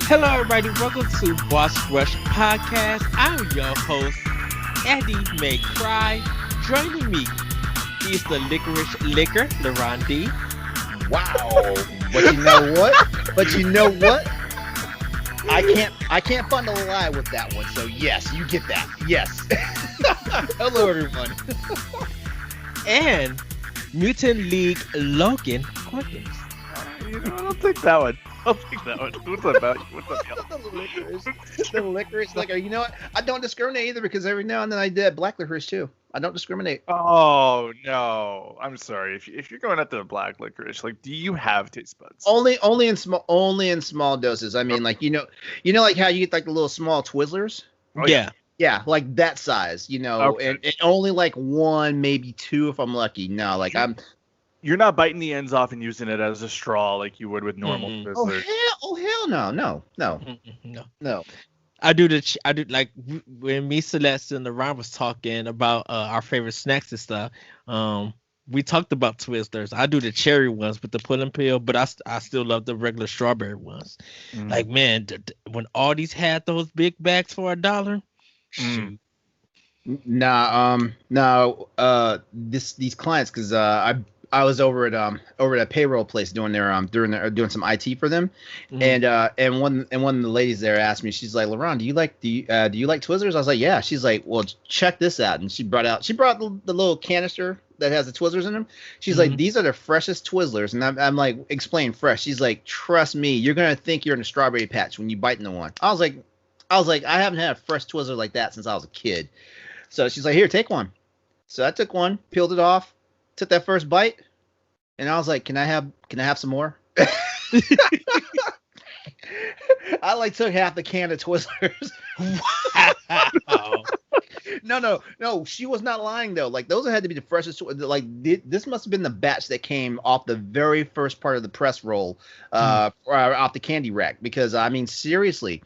Hello, everybody. Welcome to Boss Rush Podcast. I'm your host, Eddie McCry. Joining me is the licorice liquor, LeRon D. Wow. But you know what? I can't find a lie with that one. So yes, you get that. Yes. Hello everyone. And Mutant League Logan Corkins. I don't think that one. What's up, about you? What's up, y'all? The licorice liquor. You know what? I don't discriminate either because every now and then I did black licorice too. I don't discriminate. Oh no, I'm sorry. If you're going after the black licorice, like, do you have taste buds? Only in small doses. I mean, like like how you get like the little small Twizzlers. Oh, yeah. Yeah, like that size, Okay. and only like one, maybe two if I'm lucky. No, like You're not biting the ends off and using it as a straw like you would with normal Twizzlers. Oh hell no. No. I do like when me, Celeste, and LeRon was talking about our favorite snacks and stuff. We talked about Twizzlers. I do the cherry ones with the pudding peel, but I still love the regular strawberry ones. Like, man, when Aldi's had those big bags for $1. These clients, because I was over at a payroll place doing some IT for them, and one of the ladies there asked me, she's like, LeRon, do you like Twizzlers? I was like, yeah. She's like, well, check this out, and she brought the little canister that has the Twizzlers in them. She's like, these are the freshest Twizzlers, and I'm like, explain fresh. She's like, trust me, you're gonna think you're in a strawberry patch when you bite into one. I was like, I haven't had a fresh Twizzler like that since I was a kid. So she's like, here, take one. So I took one, peeled it off, took that first bite, and I was like, can I have some more? I like took half the can of Twizzlers. Wow. No, she was not lying though. Like, those had to be the freshest. Like, this must have been the batch that came off the very first part of the press roll, off the candy rack. Because I mean, seriously,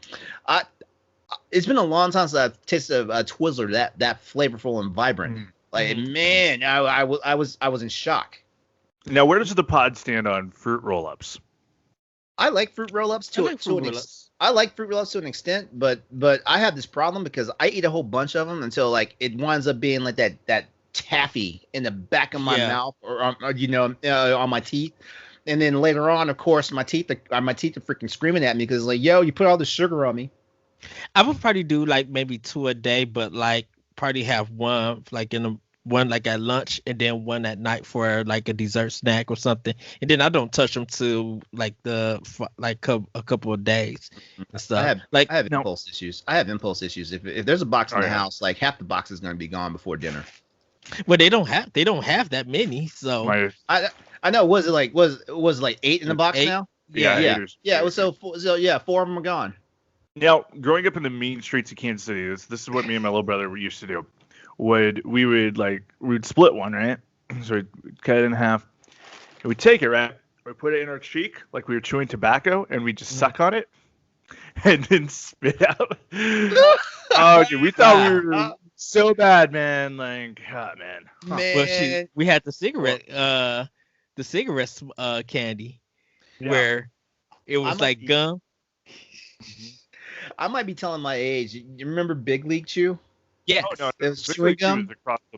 it's been a long time since I've tasted a Twizzler that flavorful and vibrant. Like, man, I was in shock. Now, where does the pod stand on fruit roll-ups? I like fruit roll-ups I like fruit roll-ups to an extent, but I have this problem because I eat a whole bunch of them until like it winds up being like that taffy in the back of my mouth or on my teeth. And then later on, of course, my teeth are freaking screaming at me because like, yo, you put all the sugar on me. I would probably do like maybe 2 a day, but like probably have one like one like at lunch and then one at night for like a dessert snack or something, and then I don't touch them to like a couple of days and stuff. I have impulse issues. If there's a box in the house, like half the box is going to be gone before dinner. Well, they don't have that many, so I know. Was it like 8 in the box 8? Now? Yeah. It was so 4 of them are gone. Now, growing up in the mean streets of Kansas City, this is what me and my little brother used to do. We would split one, right? So we'd cut it in half. And we'd take it, right? We'd put it in our cheek like we were chewing tobacco, and we'd just suck on it and then spit out. Oh, dude, we thought we were so bad, man. Like, oh, man. Well, we had the cigarette candy where it was like gum. I might be telling my age. You remember Big League Chew? Yeah, it was chewing gum.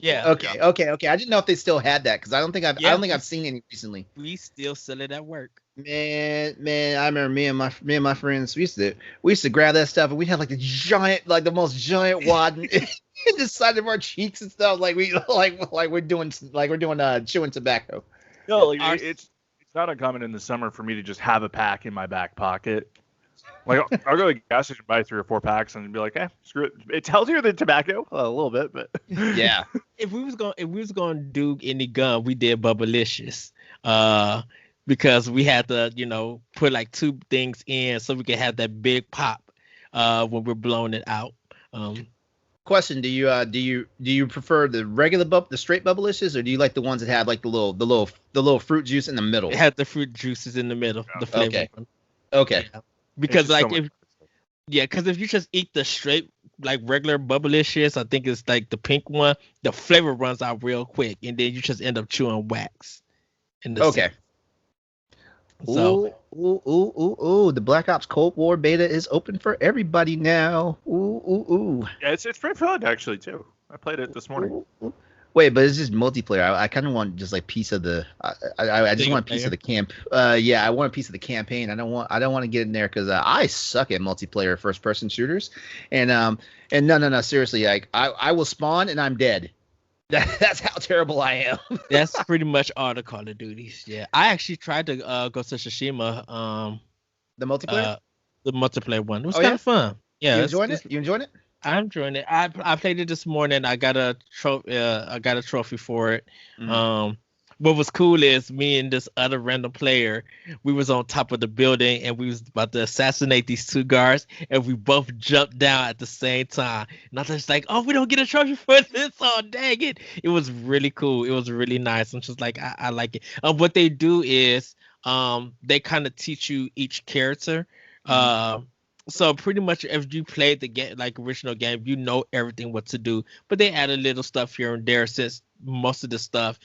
Yeah. Okay. I didn't know if they still had that because I don't think I've seen any recently. We still sell it at work. Man, I remember me and my friends. We used to grab that stuff and we'd have like the most giant wad in the side of our cheeks and stuff. Like we're doing chewing tobacco. No, like it's not uncommon in the summer for me to just have a pack in my back pocket. Like, I'll go to the gas station and buy 3 or 4 packs and be like, screw it. It's healthier than tobacco, a little bit, but yeah. If we was going to do any gum, we did Bubblicious, because we had to, put like 2 things in so we could have that big pop, when we're blowing it out. Question: Do you prefer the straight Bubblicious, or do you like the ones that have like the little fruit juice in the middle? It had the fruit juices in the middle, the flavor. Okay. Yeah. Because if you just eat the straight like regular Bubblicious, I think it's like the pink one, the flavor runs out real quick, and then you just end up chewing wax. Okay. So Ooh, ooh, ooh, ooh. The Black Ops Cold War beta is open for everybody now. Ooh, ooh, ooh. Yeah, it's pretty fun actually too. I played it this morning. Ooh, ooh. Wait, but it's just multiplayer. I kind of want just like piece of the. I just Single want a piece of player. the camp. Yeah, I want a piece of the campaign. I don't want to get in there because I suck at multiplayer first person shooters, and no seriously, like I will spawn and I'm dead. That's how terrible I am. That's pretty much all the Call of Duties. Yeah, I actually tried to go to Tsushima, The multiplayer. uh, the multiplayer one. It was Oh kind yeah, of fun. you Yeah, enjoying it? You enjoying it? I'm enjoying it. I played it this morning. I got a trophy. I got a trophy for it. Mm. Um, what was cool is me and this other random player. We was on top of the building and we was about to assassinate these two guards, and we both jumped down at the same time. And I was just like, "Oh, we don't get a trophy for this! Oh, dang it!" It was really cool. It was really nice. I'm just like, I like it. What they do is, they kind of teach you each character. Mm. So pretty much if you played the game like original game, you know everything what to do. But they add a little stuff here and there since most of the stuff,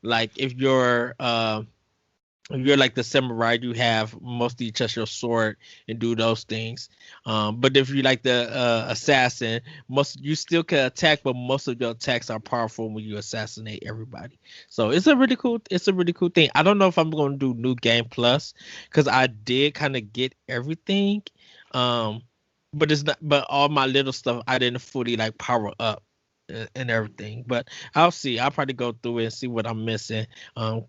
like if you're like the samurai, you have mostly touch your sword and do those things. But if you like the assassin, most you still can attack, but most of your attacks are powerful when you assassinate everybody. So it's a really cool thing. I don't know if I'm gonna do new game plus because I did kind of get everything. Um, but it's not. But all my little stuff I didn't fully like power up and everything. But I'll see. I'll probably go through it and see what I'm missing.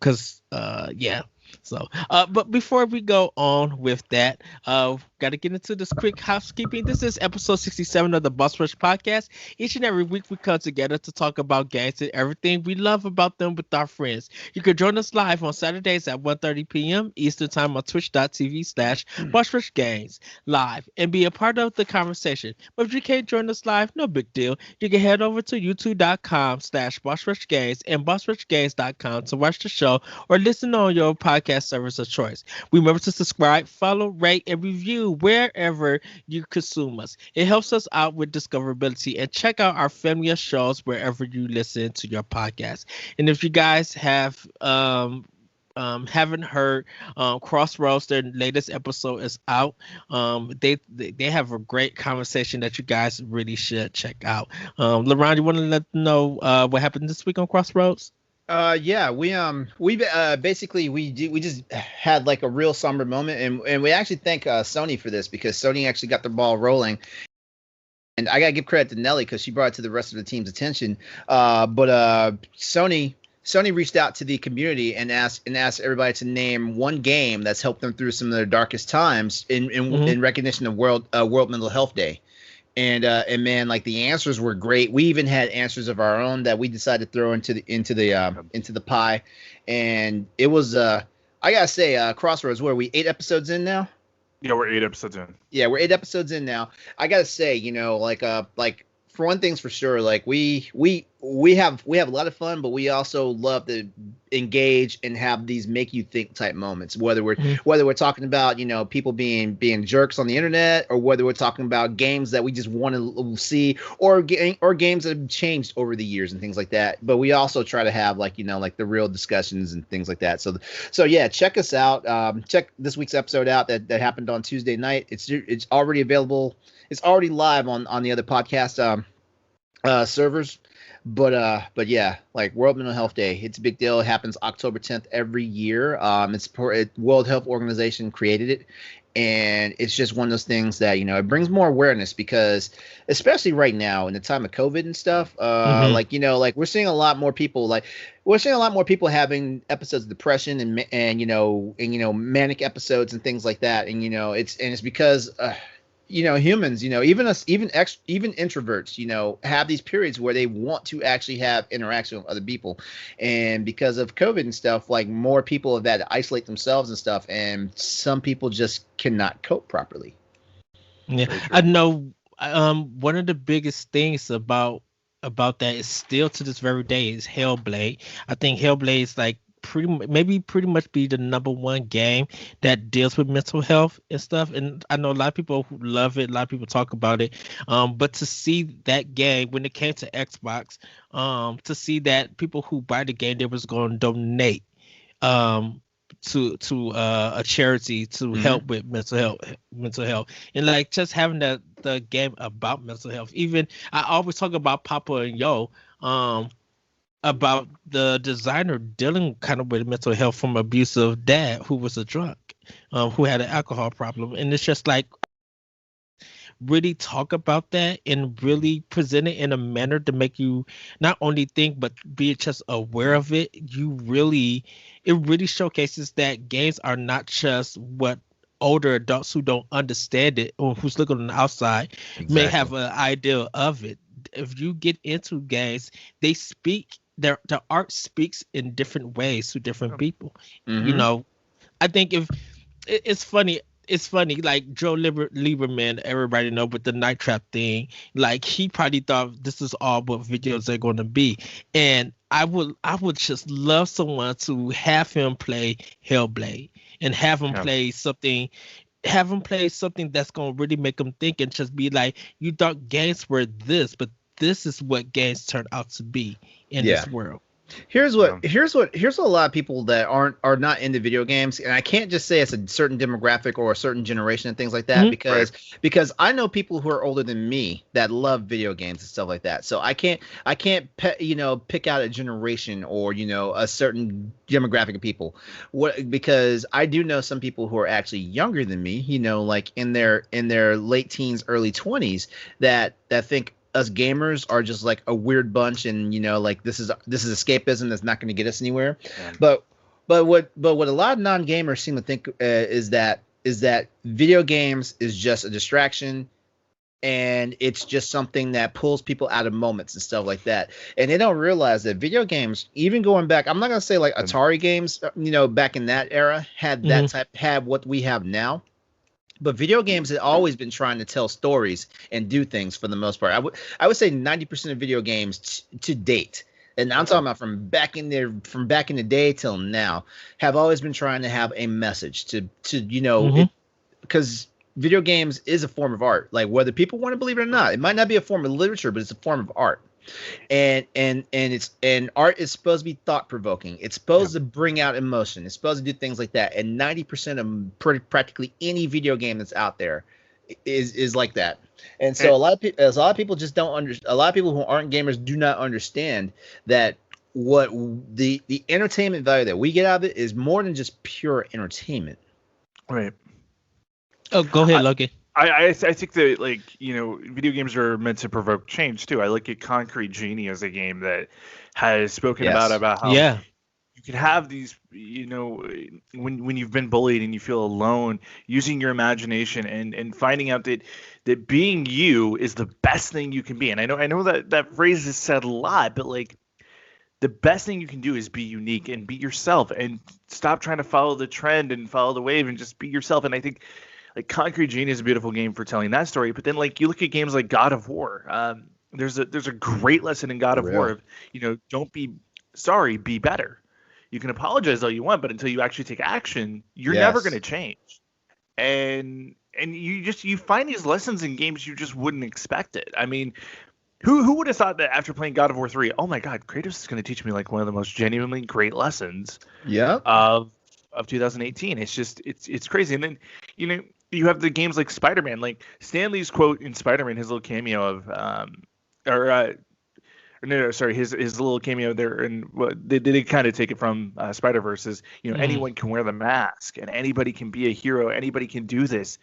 Cause yeah. So, but before we go on with that, got to get into this quick housekeeping. This is episode 67 of the Boss Rush podcast. Each and every week we come together to talk about games and everything we love about them with our friends. You can join us live on Saturdays at 1:30 p.m. Eastern Time on twitch.tv/Boss Rush Games live and be a part of the conversation. But if you can't join us live, no big deal. You can head over to youtube.com/Boss Rush Games and bossrushgames.com to watch the show or listen on your podcast service of choice. Remember to subscribe, follow, rate, and review wherever you consume us. It helps us out with discoverability, and check out our family of shows wherever you listen to your podcast. And if you guys haven't heard, Crossroads, their latest episode is out. They have a great conversation that you guys really should check out. LeRon, you want to let them know what happened this week on Crossroads? Yeah, we basically we just had like a real somber moment, and we actually thank Sony for this because Sony actually got the ball rolling. And I gotta give credit to Nelly because she brought it to the rest of the team's attention. But Sony reached out to the community and asked everybody to name one game that's helped them through some of their darkest times in recognition of World Mental Health Day. And man, like the answers were great. We even had answers of our own that we decided to throw into the pie, and it was I gotta say, Crossroads. Where are we 8 episodes in now? Yeah, we're 8 episodes in. Yeah, we're 8 episodes in now. I gotta say, like for one thing's for sure, like we have a lot of fun, but we also love to engage and have these make you think type moments. Whether we're talking about people being jerks on the internet, or whether we're talking about games that we just want to see, or games that have changed over the years and things like that. But we also try to have like the real discussions and things like that. So yeah, check us out. Check this week's episode out that happened on Tuesday night. It's already available. It's already live on the other podcast servers. But yeah, like World Mental Health Day, it's a big deal. It happens October 10th every year. World Health Organization created it, and it's just one of those things that it brings more awareness because, especially right now in the time of COVID and stuff, like we're seeing a lot more people having episodes of depression and manic episodes and things like that, and it's because humans, even us, even introverts, have these periods where they want to actually have interaction with other people. And because of COVID and stuff, like more people have had to isolate themselves and stuff. And some people just cannot cope properly. Yeah, I know. One of the biggest things about that is still to this very day is Hellblade. I think Hellblade is like pretty much be the number one game that deals with mental health and stuff. And I know a lot of people who love it. A lot of people talk about it. But to see that game when it came to Xbox, to see that people who buy the game, they was going to donate to a charity to help with mental health, and like just having the game about mental health. Even I always talk about Papa and Yo, about the designer dealing kind of with mental health from abusive dad who was a drunk, who had an alcohol problem, and it's just like really talk about that and really present it in a manner to make you not only think but be just aware of it. It really showcases that games are not just what older adults who don't understand it or who's looking on the outside may have an idea of it. If you get into games, they speak the art speaks in different ways to different people. I think if it's funny. It's funny, like Joe Lieberman, everybody know with the Night Trap thing. Like he probably thought this is all what videos are going to be, and I would just love someone to have him play Hellblade and have him play something. Have him play something that's gonna really make him think and just be like, you thought games were this, but this is what games turn out to be in this world. Here's what a lot of people that are not into video games, and I can't just say it's a certain demographic or a certain generation and things like that, because I know people who are older than me that love video games and stuff like that. So I can't pick out a generation or a certain demographic of people. Because I do know some people who are actually younger than me, like in their late teens, early 20s that think us gamers are just like a weird bunch, and like this is escapism that's not going to get us anywhere. But what a lot of non-gamers seem to think is that video games is just a distraction, and it's just something that pulls people out of moments and stuff like that. And they don't realize that video games, even going back, I'm not going to say like Atari games, back in that era had what we have now. But video games have always been trying to tell stories and do things for the most part. I would say 90% of video games to date, and I'm talking about from back in the day till now, have always been trying to have a message because video games is a form of art. Like whether people want to believe it or not, it might not be a form of literature, but it's a form of art. And art is supposed to be thought provoking. It's supposed to bring out emotion. It's supposed to do things like that. And 90% of practically any video game that's out there is like that. And so a lot of people just don't understand. A lot of people who aren't gamers do not understand that what the entertainment value that we get out of it is more than just pure entertainment. Right. Oh, go ahead, Logan. I think that video games are meant to provoke change too. I look at Concrete Genie as a game that has spoken about how you can have these, when you've been bullied and you feel alone, using your imagination and finding out that being you is the best thing you can be. And I know that phrase is said a lot, but like the best thing you can do is be unique and be yourself and stop trying to follow the trend and follow the wave and just be yourself. And I think like Concrete Genie is a beautiful game for telling that story, but then like you look at games like God of War. There's a great lesson in God of War of don't be sorry, be better. You can apologize all you want, but until you actually take action, you're never going to change. And you find these lessons in games you just wouldn't expect it. I mean, who would have thought that after playing God of War 3, oh my God, Kratos is going to teach me like one of the most genuinely great lessons of 2018. It's just it's crazy. And then you have the games like Spider-Man, like Stan Lee's quote in Spider-Man, his little cameo of his little cameo there, and they kind of take it from Spider-Verse is anyone can wear the mask and anybody can be a hero, anybody can do this.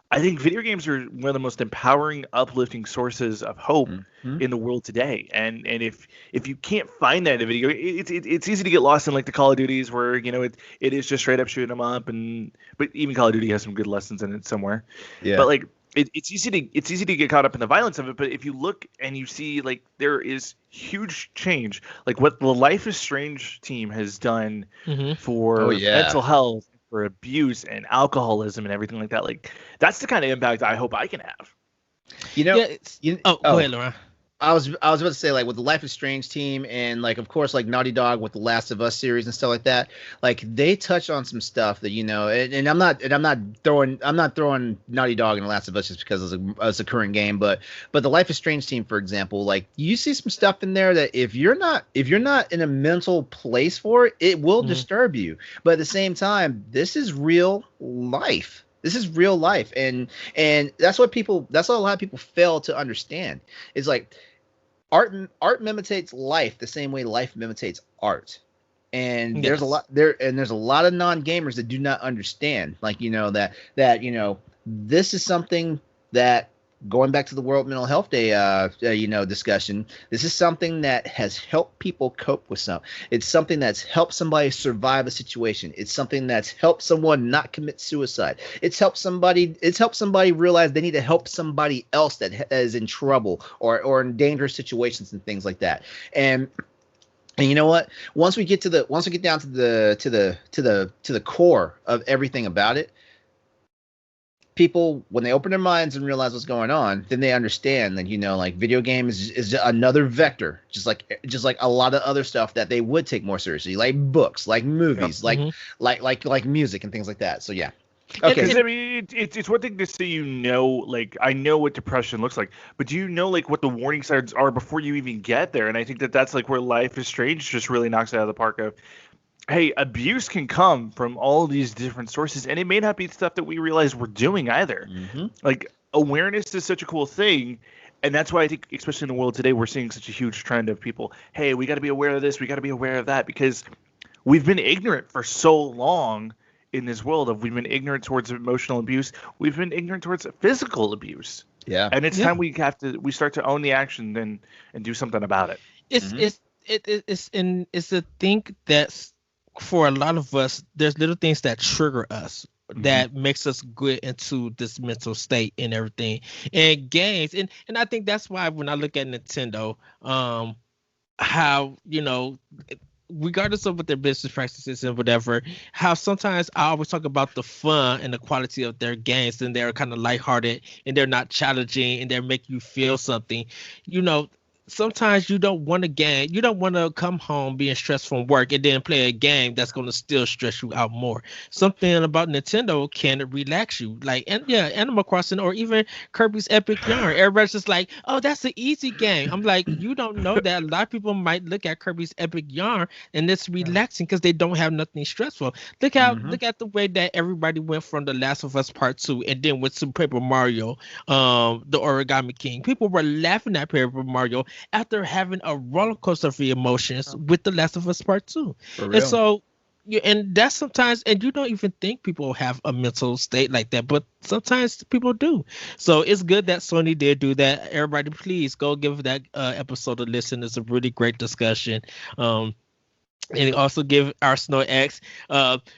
I think video games are one of the most empowering, uplifting sources of hope in the world today. And if you can't find that in a video, it's easy to get lost in like the Call of Duties where it is just straight up shooting them up, but even Call of Duty has some good lessons in it somewhere. Yeah. But like it's easy to get caught up in the violence of it. But if you look and you see like there is huge change, like what the Life is Strange team has done for mental health, for abuse and alcoholism and everything like that, like that's the kind of impact I hope I can have. Go ahead, LeRon. I was about to say, like, with the Life is Strange team and, like, of course, like Naughty Dog with the Last of Us series and stuff like that, like they touch on some stuff that, and I'm not throwing Naughty Dog and the Last of Us just because it's a current game, but the Life is Strange team, for example, like you see some stuff in there that if you're not in a mental place for it, it will disturb you. But at the same time, this is real life. This is real life, and that's what a lot of people fail to understand. It's like art imitates life the same way life imitates art. And there's a Yes. lot there's a lot of non-gamers that do not understand, like, this is something that, going back to the World Mental Health Day discussion, this is something that has helped people cope with some. It's something that's helped somebody survive a situation. It's something that's helped someone not commit suicide. It's helped somebody realize they need to help somebody else that is in trouble or in dangerous situations and things like that. And you know what? Once we get down to the core of everything about it, people, when they open their minds and realize what's going on, then they understand that, like, video game is another vector, just like a lot of other stuff that they would take more seriously, like books, like movies, Mhm. like music and things like that. So yeah. And, Okay. Because and I mean, it's one thing to say, like, I know what depression looks like, but do you know, like, what the warning signs are before you even get there? And I think that that's like where Life is Strange just really knocks it out of the park. Of, hey, abuse can come from all these different sources, and it may not be stuff that we realize we're doing either. Like, awareness is such a cool thing, and that's why I think, especially in the world today, we're seeing such a huge trend of people, hey, we got to be aware of this, we got to be aware of that, because we've been ignorant for so long in this world. We've been ignorant towards emotional abuse, we've been ignorant towards physical abuse, Yeah. and it's yeah, time we start to own the action and do something about it. it's Mhm. it's it's a thing that's, for a lot of us, there's little things that trigger us, that makes us get into this mental state and everything, and games, and I think that's why when I look at Nintendo, how, regardless of what their business practices and whatever, how sometimes I always talk about the fun and the quality of their games, and they're kind of lighthearted and they're not challenging and they make you feel something. You know, sometimes you don't want to come home being stressed from work and then play a game that's going to still stress you out more. Something about Nintendo can relax you, like, and yeah, Animal Crossing or even Kirby's Epic Yarn. Everybody's just like, oh, that's an easy game. I'm like, you don't know that a lot of people might look at Kirby's Epic Yarn and it's relaxing because they don't have nothing stressful. Mhm. Look at the way that everybody went from The Last of Us Part 2 and then with Super Paper Mario, the Origami King. People were laughing at Paper Mario after having a roller coaster of emotions with The Last of Us Part 2. For And real. so, yeah, and that's sometimes, and you don't even think people have a mental state like that, but sometimes people do. So it's good that Sony did do that. Everybody, please go give that episode a listen. It's a really great discussion. Um, and also give Arsenal X.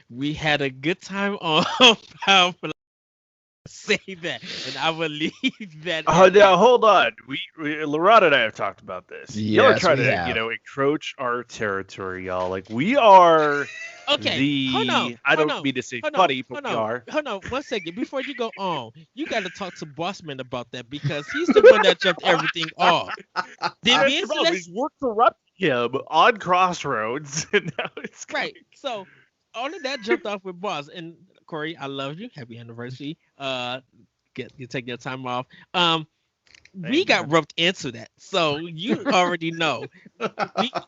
We had a good time on Powerful. Say that, and I will leave that Oh, at now that. hold on. LeRon and I have talked about this. Y'all are Yes, trying we to, have. encroach our territory, y'all. Like, we are Okay, I hold don't on, mean to say funny, but we are. hold on. 1 second before you go on, you got to talk to Bossman about that because he's the one that jumped everything off. Did That's me the and problem. Celeste, Is we're corrupting him on Crossroads, and now it's coming. right? So all of that jumped off with Boss and Corey. I love you. Happy anniversary. You take your time off. Um, we Thank you, got man. roped into that, so you already know.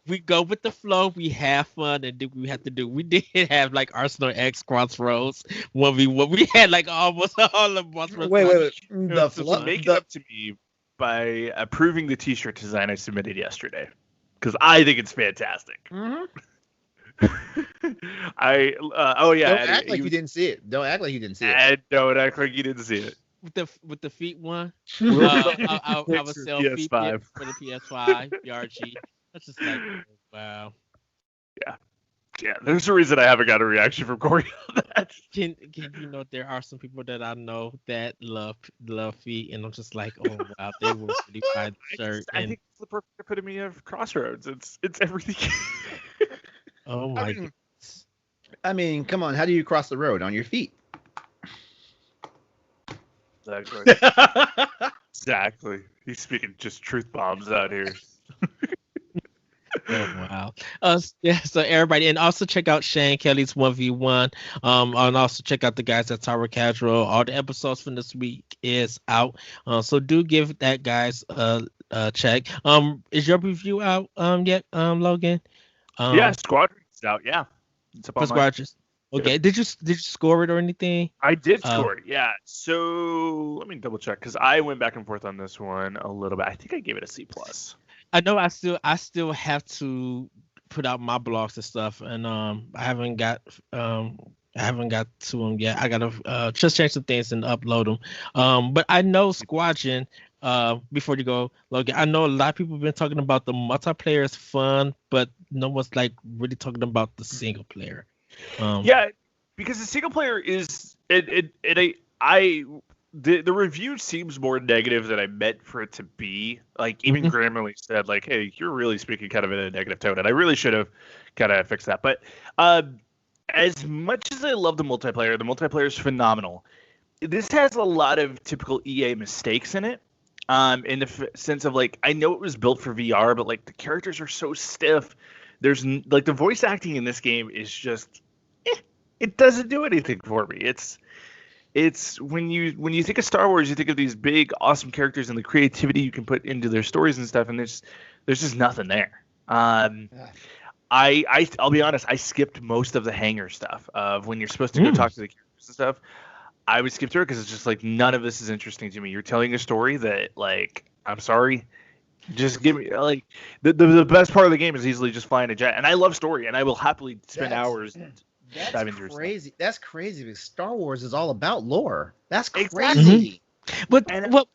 We go with the flow. We have fun and do what we have to do. We did have like Arsenal X Crossroads 1v1. We had like almost all of Crossroads. Wait, wait, wait. It The was so flood. fun. Make it up to me by approving the T-shirt design I submitted yesterday, because I think it's fantastic. Mhm. Oh yeah, Don't Eddie, act like you didn't see it. Don't act like you didn't see it. and don't act like you didn't see it. With the feet one. We'll put up I was picture selfie PS5. for the PS5 BRG. That's just like, oh, wow. Yeah, yeah. There's a reason I haven't got a reaction from Corey on that. Can you know there are some people that I know that love feet, and I'm just like, oh wow, they will really buy the shirt, I and think it's the perfect epitome of Crossroads. It's everything. oh I my mean, goodness. I mean, come on. How do you cross the road on your feet? Exactly. Exactly. He's speaking just truth bombs out here. Oh wow. Yeah, so everybody, and also check out Shane Kelly's 1v1. And also check out the guys at Tower Casual. All the episodes from this week is out. So do give that guys a check. Is your review out yet, Logan? Yeah, Um Squadron's out. Yeah, it's up for online. Squadrons. Yep. Okay. Did you score it or anything? I did Uh score it. Yeah. So let me double check because I went back and forth on this one a little bit. I think I gave it a C plus. I know I still have to put out my blogs and stuff, and um I haven't got to them yet. I gotta just change some things and upload them. But I know Squadron. Before you go, Logan, I know a lot of people have been talking about the multiplayer is fun, but no one's like really talking about the single player. Yeah, because the single player is the review seems more negative than I meant for it to be. Like even Mhm. Grammarly said, like, "Hey, you're really speaking kind of in a negative tone," and I really should have kind of fixed that. But as much as I love the multiplayer is phenomenal. This has a lot of typical EA mistakes in it. In the sense of like, I know it was built for VR, but like the characters are so stiff. Like the voice acting in this game is just, it doesn't do anything for me. It's when you think of Star Wars, you think of these big, awesome characters and the creativity you can put into their stories and stuff, and there's just nothing there. Yeah. I'll be honest, I skipped most of the hangar stuff of when you're supposed to go talk to the characters and stuff. I would skip through it because it's just like none of this is interesting to me. You're telling a story that like I'm sorry, just give me like the best part of the game is easily just flying a jet, and I love story, and I will happily spend That's hours that's diving through stuff. crazy. That's crazy because Star Wars is all about lore. That's Exactly. crazy. But And what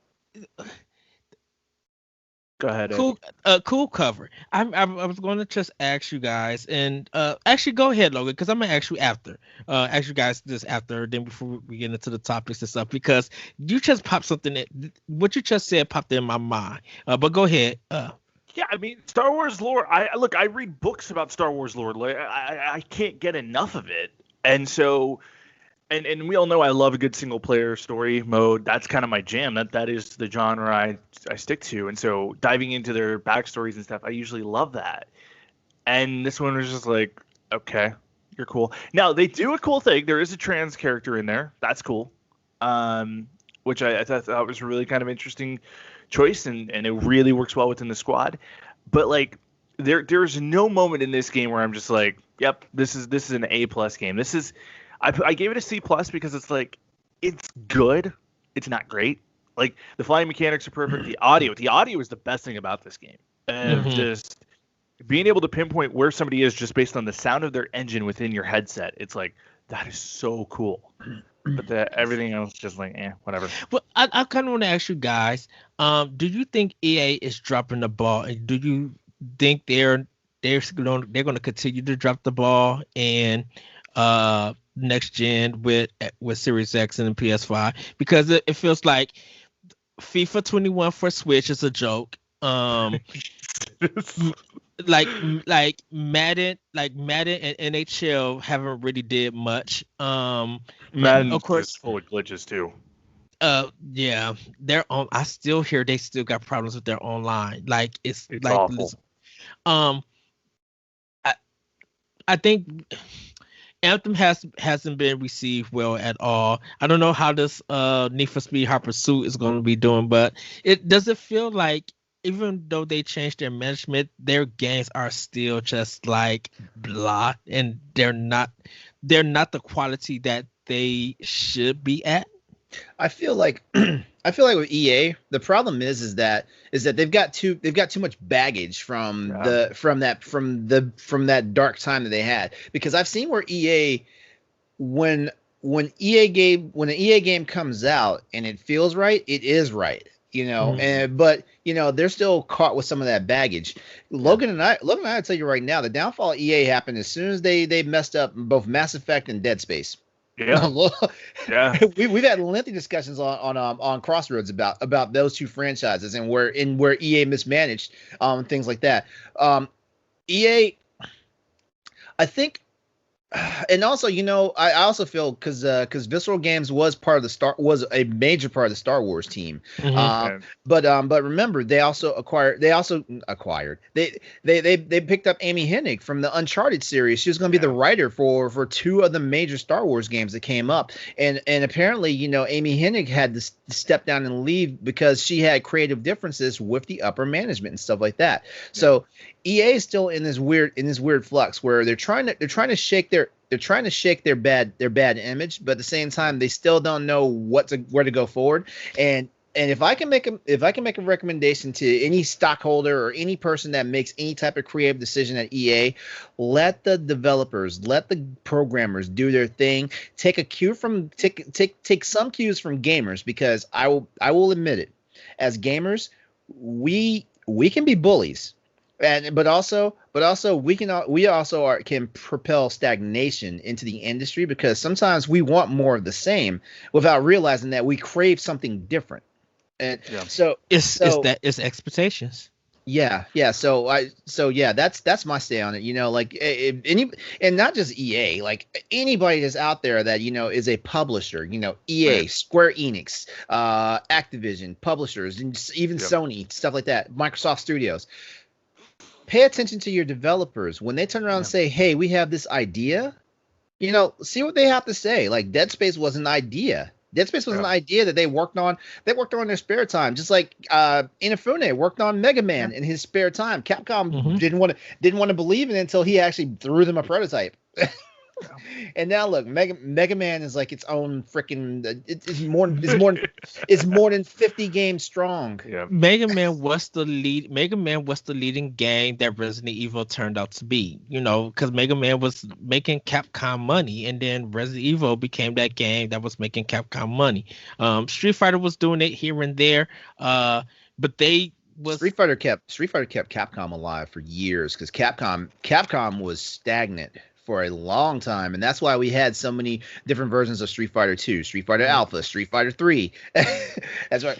go ahead, Ed. cool cover. I was going to just ask you guys, and actually go ahead, Logan, because I'm gonna ask you after. Ask you guys this after, then before we get into the topics and stuff, because you just popped something that what you just said popped in my mind. But go ahead. Yeah, I mean Star Wars lore. I read books about Star Wars lore. Like, I can't get enough of it, and so and we all know I love a good single player story mode. That's kind of my jam. That is the genre I stick to. And so diving into their backstories and stuff, I usually love that. And this one was just like, okay, you're cool. Now they do a cool thing. There is a trans character in there. That's cool. Which I thought was really kind of interesting choice, and it really works well within the squad. But like there's no moment in this game where I'm just like, yep, this is an A+ game. I gave it a C+ because it's like it's good. It's not great. Like the flying mechanics are perfect. The audio is the best thing about this game. Of Mhm. just being able to pinpoint where somebody is just based on the sound of their engine within your headset. It's like that is so cool. But everything else just like whatever. Well, I kind of want to ask you guys, do you think EA is dropping the ball, and do you think they're going to continue to drop the ball and next gen with Series X and PS5, because it feels like FIFA 21 for Switch is a joke. M- like Madden and NHL haven't really did much. And of Madden's course, just full of glitches too. yeah, they're on. I still hear they still got problems with their online. Like it's It's like awful. um, I I think Anthem hasn't been received well at all. I don't know how this Need for Speed Hot Pursuit is going to be doing, but it does it feel like even though they changed their management, their games are still just like blah, and they're not the quality that they should be at. I feel like I feel like with EA, the problem is that they've got too much baggage from Yeah. that dark time that they had. Because I've seen where EA when when an EA game comes out and it feels right, it is right. And but they're still caught with some of that baggage. Logan and I will tell you right now, the downfall of EA happened as soon as they messed up both Mass Effect and Dead Space. Yeah. Yeah. We've had lengthy discussions on Crossroads about those two franchises and where EA mismanaged things like that. EA, I think And also, I also feel because Visceral Games was a major part of the Star Wars team. Hmm. Um, but remember, they also acquired they picked up Amy Hennig from the Uncharted series. She was going to be the writer for two of the major Star Wars games that came up, and apparently, Amy Hennig had to step down and leave because she had creative differences with the upper management and stuff like that. So EA is still in this weird flux where they're trying to shake their bad image, but at the same time they still don't know where to go forward. And if I can make a recommendation to any stockholder or any person that makes any type of creative decision at EA, let the developers, let the programmers do their thing. Take some cues from gamers, because I will admit it, as gamers, we can be bullies. But also we can propel stagnation into the industry, because sometimes we want more of the same without realizing that we crave something different. And Yeah. It's expectations. yeah. So yeah, that's my stay on it. Like, if any, and not just EA, like anybody that's out there that is a publisher. EA, Right. Square Enix, Activision, publishers, and even Sony, stuff like that, Microsoft Studios. Pay attention to your developers when they turn around and say, "Hey, we have this idea." See what they have to say. Like, Dead Space was an idea. Dead Space was an idea that they worked on. They worked on in their spare time, just like Inafune worked on Mega Man in his spare time. Capcom didn't want to believe in it until he actually threw them a prototype. And now look, Mega Man is like its own freaking. It's more than 50 games strong. Yeah. Mega Man was the leading game that Resident Evil turned out to be. Because Mega Man was making Capcom money, and then Resident Evil became that game that was making Capcom money. Street Fighter was doing it here and there, but they was Street Fighter kept Capcom alive for years, because Capcom was stagnant for a long time, and that's why we had so many different versions of Street Fighter 2, Street Fighter Alpha, Street Fighter 3. That's why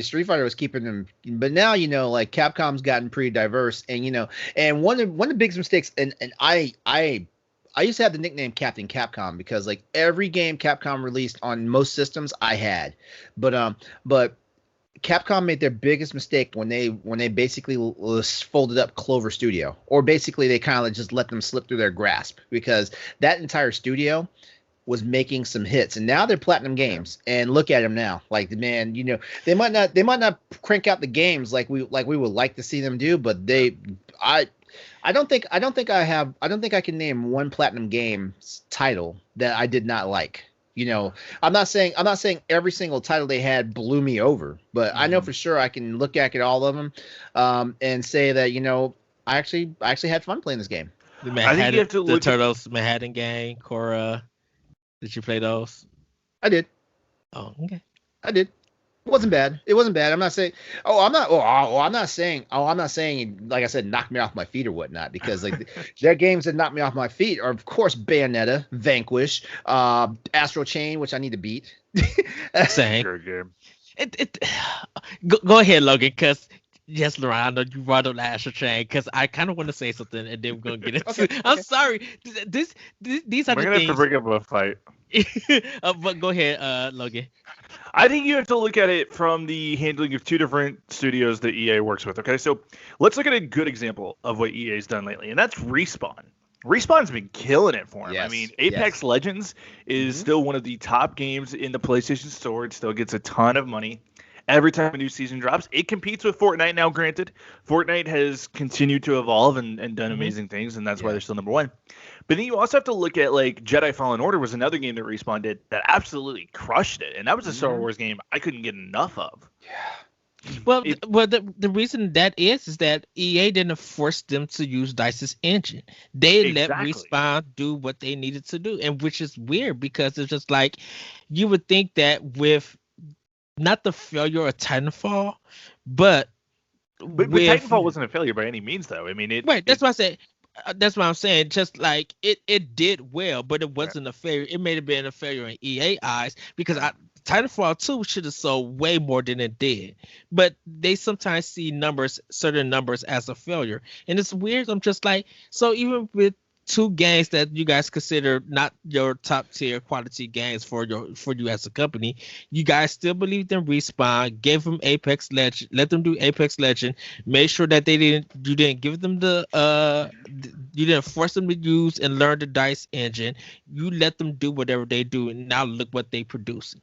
Street Fighter was keeping them. But now, like, Capcom's gotten pretty diverse, and one of the biggest mistakes, and I used to have the nickname Captain Capcom, because like every game Capcom released on most systems I had, but Capcom made their biggest mistake when they basically folded up Clover Studio, or basically they kind of just let them slip through their grasp, because that entire studio was making some hits, and now they're platinum games. And look at them now, like, man, they might not crank out the games like we would like to see them do, but I don't think I can name one platinum game title that I did not like. I'm not saying every single title they had blew me over, but I know for sure I can look at all of them, and say that I actually had fun playing this game. I think you have to look Turtles Manhattan game, Korra. Did you play those? I did. Oh, okay. I did. It wasn't bad. I'm not saying. I'm not saying. Like I said, knock me off my feet or whatnot. Because like there are games that knock me off my feet are, of course, Bayonetta, Vanquish, Astral Chain, which I need to beat. Same. Good game. Go ahead, Logan. Because yes, LeRon, I know you brought up the Astral Chain. Because I kind of want to say something, and then we're gonna get into. Okay. I'm sorry. These are We're the gonna things. have to bring up a fight. But go ahead, Logan. I think you have to look at it from the handling of two different studios that EA works with. Okay, so let's look at a good example of what EA's done lately, and that's Respawn. Respawn's been killing it for him. Yes, I mean, Apex Legends is still one of the top games in the PlayStation Store. It still gets a ton of money. Every time a new season drops, it competes with Fortnite now, granted. Fortnite has continued to evolve and done amazing things, and that's why they're still number one. But then you also have to look at, like, Jedi Fallen Order was another game that Respawn did that absolutely crushed it. And that was a Star Wars game I couldn't get enough of. Well, the reason that is that EA didn't force them to use DICE's engine. They let Respawn do what they needed to do, and which is weird, because it's just like you would think that with not the failure of Titanfall, but Titanfall wasn't a failure by any means, though. I mean, that's what I said. That's what I'm saying. Just like it did well, but it wasn't a failure. It may have been a failure in EA eyes, because Titanfall 2 should have sold way more than it did. But they sometimes see certain numbers as a failure. And it's weird. I'm just like, so even with two games that you guys consider not your top tier quality games for you as a company, you guys still believed in Respawn, gave them Apex Legend, let them do Apex Legend, made sure that you didn't give them you didn't force them to use and learn the DICE engine. You let them do whatever they do, and now look what they produce.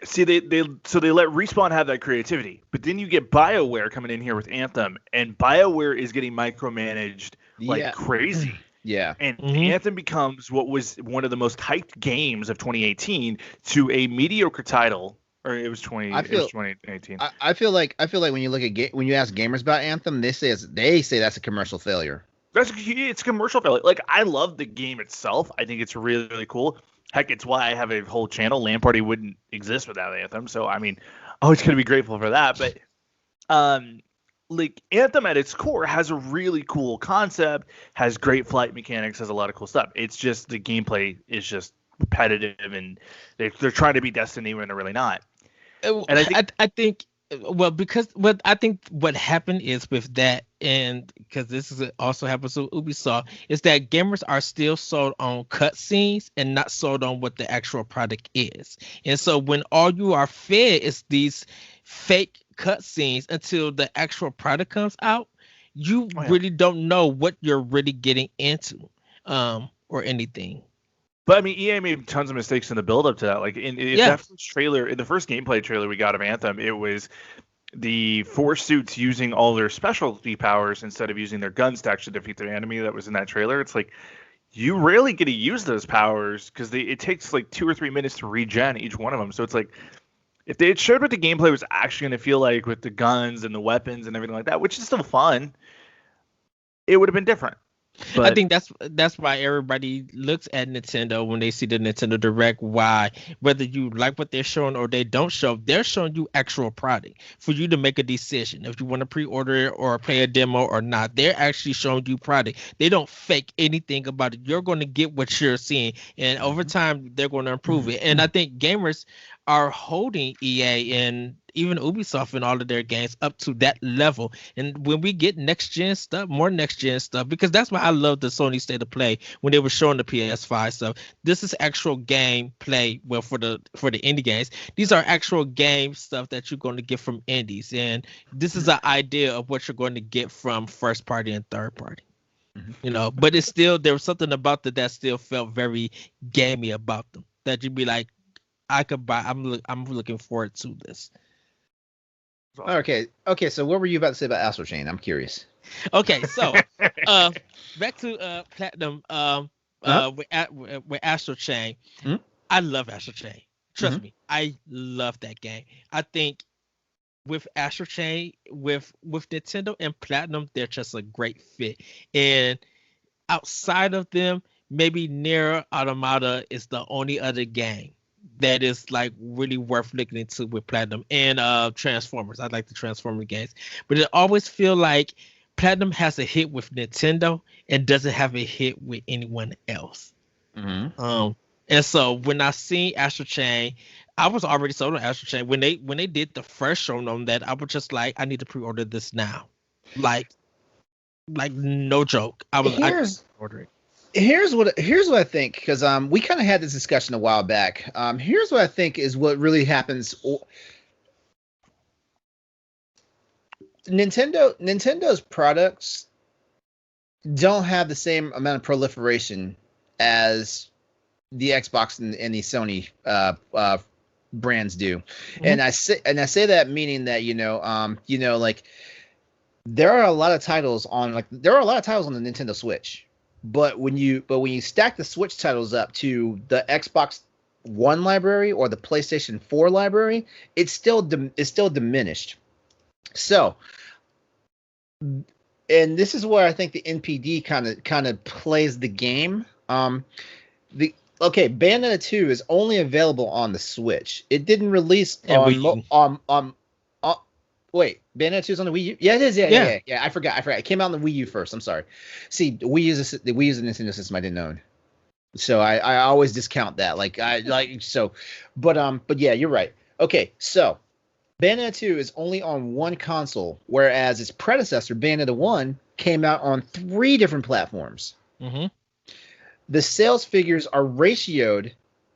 See, they let Respawn have that creativity, but then you get BioWare coming in here with Anthem, and BioWare is getting micromanaged like crazy. Yeah. And Anthem becomes what was one of the most hyped games of 2018 to a mediocre title, or it was 2018. I feel like when you look at when you ask gamers about Anthem, they say that's a commercial failure. It's a commercial failure. Like, I love the game itself. I think it's really, really cool. Heck, it's why I have a whole channel. LAN Party wouldn't exist without Anthem. So, I mean, always going to be grateful for that. But, like, Anthem at its core has a really cool concept, has great flight mechanics, has a lot of cool stuff. It's just the gameplay is just repetitive, and they're trying to be Destiny when they're really not. And I think because what I think what happened is with that, and because also happens with Ubisoft, is that gamers are still sold on cutscenes and not sold on what the actual product is. And so when all you are fed is these fake cutscenes until the actual product comes out, you really don't know what you're really getting into, or anything. But I mean, EA made tons of mistakes in the build-up to that. Like in that first trailer, in the first gameplay trailer we got of Anthem, it was the 4 suits using all their specialty powers instead of using their guns to actually defeat their enemy. That was in that trailer. It's like, you rarely get to use those powers because it takes like 2 or 3 minutes to regen each one of them. So it's like, if they had showed what the gameplay was actually going to feel like with the guns and the weapons and everything like that, which is still fun, it would have been different. But I think that's why everybody looks at Nintendo when they see the Nintendo Direct. Why, whether you like what they're showing or they don't show, they're showing you actual product for you to make a decision if you want to pre-order it or play a demo or not. They're actually showing you product. They don't fake anything about it. You're going to get what you're seeing, and over time they're going to improve it. And I think gamers are holding EA and even Ubisoft and all of their games up to that level. And when we get next gen stuff, more next gen stuff, because that's why I love the Sony State of Play when they were showing the PS5 stuff. This is actual game play. Well, for the indie games, these are actual game stuff that you're going to get from indies, and this is an idea of what you're going to get from first party and third party. You know, but it's still, there was something about that still felt very gamey about them, that you'd be like, I could buy. I'm looking forward to this. Okay. So what were you about to say about Astral Chain? I'm curious. Okay, so back to Platinum. With Astral Chain, I love Astral Chain. Trust me, I love that game. I think with Astral Chain, with Nintendo and Platinum, they're just a great fit. And outside of them, maybe Nier Automata is the only other game that is like really worth looking into with Platinum, and Transformers. I like the Transformer games, but it always feel like Platinum has a hit with Nintendo and doesn't have a hit with anyone else. And so when I seen Astral Chain, I was already sold on Astral Chain. When they did the first show on that, I was just like, I need to pre-order this now. Like no joke. I order it. Here's what I think, because we kind of had this discussion a while back. Here's what I think is what really happens. Nintendo's products don't have the same amount of proliferation as the Xbox and the Sony brands do, and I say that meaning that like there are a lot of titles on the Nintendo Switch. But when you stack the Switch titles up to the Xbox One library or the PlayStation 4 library, it's still diminished. So, and this is where I think the NPD kind of plays the game. Bayonetta 2 is only available on the Switch. It didn't release Wait, Bayonetta 2 is on the Wii U? Yeah, it is. Yeah. I forgot. It came out on the Wii U first. I'm sorry. See, the Wii is a Nintendo system I didn't own, so I always discount that. But yeah, you're right. Okay, so Bayonetta 2 is only on one console, whereas its predecessor, Bayonetta 1, came out on 3 different platforms. the sales figures are ratioed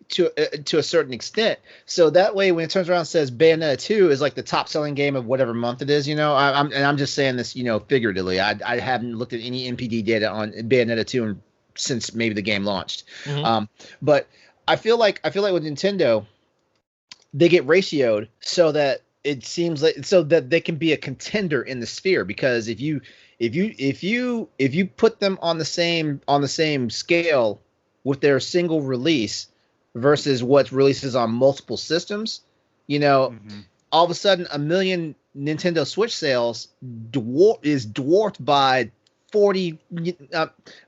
to a certain extent. So that way, when it turns around and says Bayonetta 2 is like the top selling game of whatever month it is, I'm just saying this, figuratively. I haven't looked at any NPD data on Bayonetta 2 since maybe the game launched. But I feel like with Nintendo, they get ratioed so that it seems like so that they can be a contender in the sphere, because if you put them on the same scale with their single release versus what releases on multiple systems, all of a sudden a million Nintendo Switch sales is dwarfed by 40.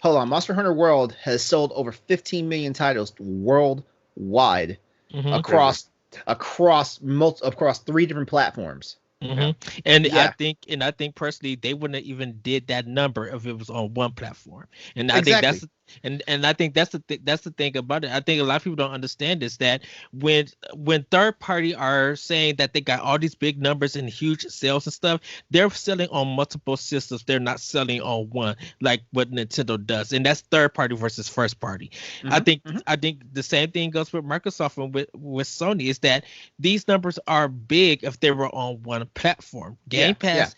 Hold on, Monster Hunter World has sold over 15 million titles worldwide across 3 different platforms. And I think personally they wouldn't have even did that number if it was on one platform. And I think that's the thing about it. I think a lot of people don't understand is that when third party are saying that they got all these big numbers and huge sales and stuff, they're selling on multiple systems. They're not selling on one like what Nintendo does, and that's third party versus first party. I think the same thing goes with Microsoft and with Sony, is that these numbers are big if they were on one platform. Game Pass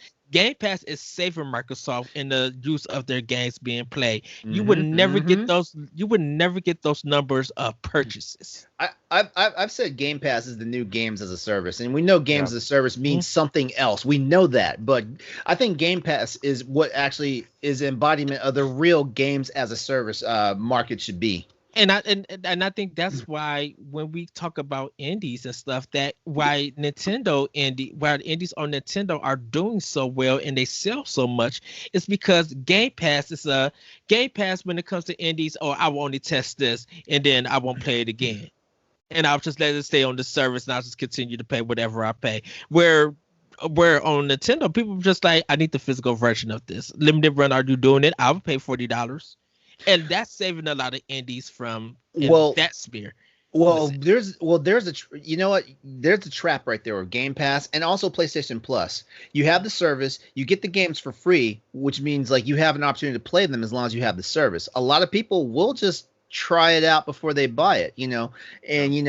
is saving Microsoft in the use of their games being played. You would never get those. You would never get those numbers of purchases. I've said Game Pass is the new games as a service, and we know games as a service means something else. We know that, but I think Game Pass is what actually is embodiment of the real games as a service market should be. And I think that's why when we talk about indies and stuff, that why the indies on Nintendo are doing so well and they sell so much is because Game Pass is a Game Pass when it comes to indies. Oh, I will only test this and then I won't play it again, and I'll just let it stay on the service and I'll just continue to pay whatever I pay. Where on Nintendo, people are just like, I need the physical version of this. Limited run, are you doing it? I'll pay $40. And that's saving a lot of indies from that sphere. There's a trap right there with Game Pass and also PlayStation Plus. You have the service, you get the games for free, which means like you have an opportunity to play them as long as you have the service. A lot of people will just try it out before they buy it, and you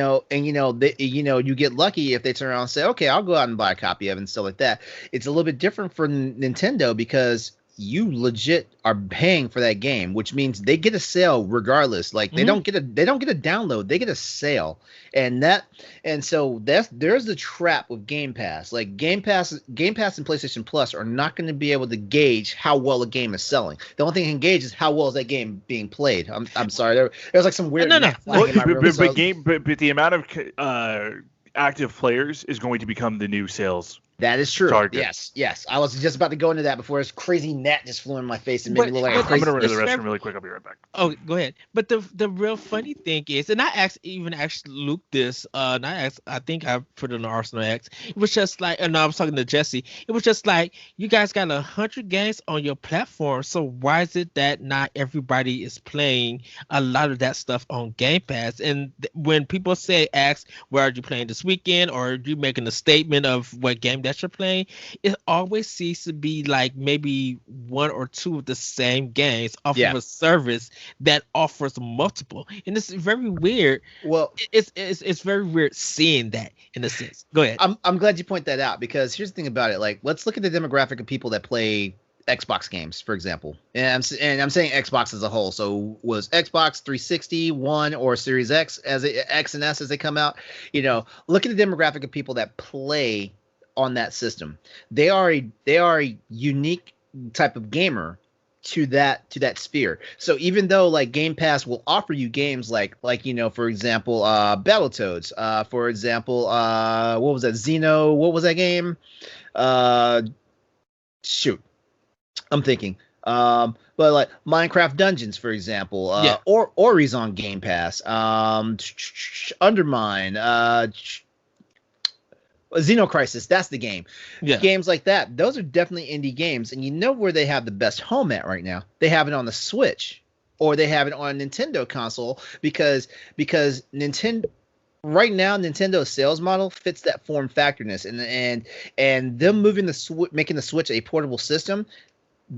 get lucky if they turn around and say, okay, I'll go out and buy a copy of it and stuff like that. It's a little bit different for Nintendo because you legit are paying for that game, which means they get a sale regardless. Like they don't get a download, they get a sale. And so there's the trap with Game Pass. Like Game Pass and PlayStation Plus are not going to be able to gauge how well a game is selling. The only thing they can gauge is how well is that game being played. I'm sorry, there's like some weird but the amount of active players is going to become the new sales. That is true. Target. Yes. I was just about to go into that before this crazy gnat just flew in my face and made me look like a crazy. I'm gonna run to the restroom really quick. I'll be right back. Oh, go ahead. But the real funny thing is, and I asked Luke this, and I think I put it on Arsenal X. It was just like, and I was talking to Jesse. It was just like, you guys got 100 games on your platform, so why is it that not everybody is playing a lot of that stuff on Game Pass? And when people ask, where are you playing this weekend, or are you making a statement of what game that you're playing, it always seems to be like maybe one or two of the same games off of a service that offers multiple, and it's very weird. Well, it's very weird seeing that in a sense. Go ahead. I'm glad you point that out, because here's the thing about it. Like, let's look at the demographic of people that play Xbox games, for example, and I'm saying Xbox as a whole. So was Xbox 360, One, or Series X X and S as they come out? Look at the demographic of people that play on that system. They are a unique type of gamer to that sphere. So even though like Game Pass will offer you games like for example Battletoads, for example what was that, Xeno, what was that game, shoot, I'm thinking but like Minecraft Dungeons, for example, or Ori's on Game Pass, Undermine, Xenocrisis, that's the game. Games like that, those are definitely indie games. And you know where they have the best home at right now? They have it on the Switch, or they have it on a Nintendo console, because Nintendo right now, Nintendo's sales model fits that form factorness, and them moving making the Switch a portable system.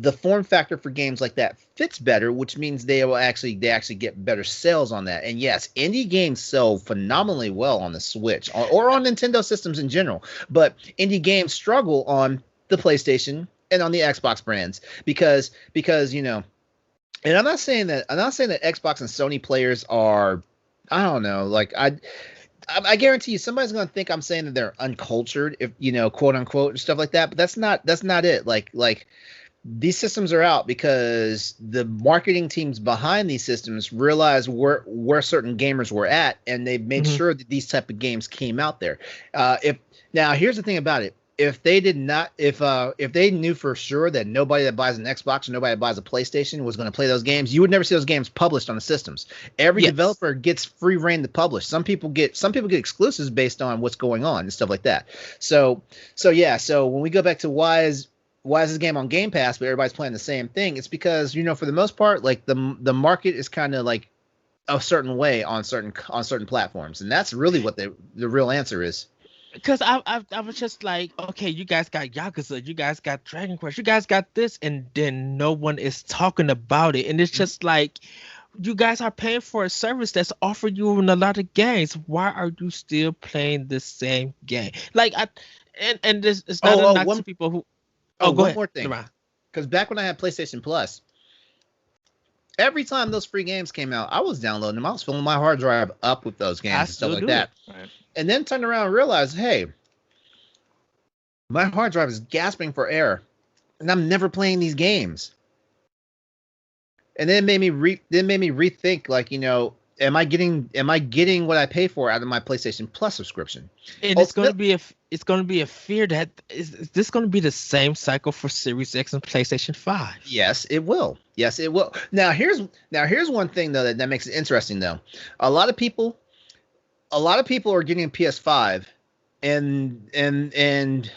the form factor for games like that fits better, which means they actually get better sales on that. And yes, indie games sell phenomenally well on the Switch or on Nintendo systems in general, but indie games struggle on the PlayStation and on the Xbox brands because and I'm not saying that Xbox and Sony players are, I don't know, like I guarantee you somebody's going to think I'm saying that they're uncultured, if quote unquote, and stuff like that, but that's not it. Like these systems are out because the marketing teams behind these systems realized where certain gamers were at, and they made sure that these type of games came out there. Now here's the thing about it. If they did not, if they knew for sure that nobody that buys an Xbox or nobody that buys a PlayStation was going to play those games, you would never see those games published on the systems. Every developer gets free reign to publish. Some people get exclusives based on what's going on and stuff like that. So when we go back to why is this game on Game Pass but everybody's playing the same thing, it's because for the most part, like the market is kind of like a certain way on certain platforms, and that's really what the real answer is. Because I was just like, okay, you guys got Yakuza, you guys got Dragon Quest, you guys got this, and then no one is talking about it. And it's just like, you guys are paying for a service that's offering you in a lot of games. Why are you still playing the same game? Like, and this is not a knock to people who. Go one ahead. More thing. Because back when I had PlayStation Plus, every time those free games came out, I was downloading them. I was filling my hard drive up with those games and stuff like that. Right. And then turned around and realized, hey, my hard drive is gasping for air, and I'm never playing these games. And then it made me rethink, like, am I getting what I pay for out of my PlayStation Plus subscription? And it's going to be a fear that is this going to be the same cycle for Series X and PlayStation 5? Yes, it will. Yes, it will. Now here's one thing though that makes it interesting though. A lot of people are getting PS5 and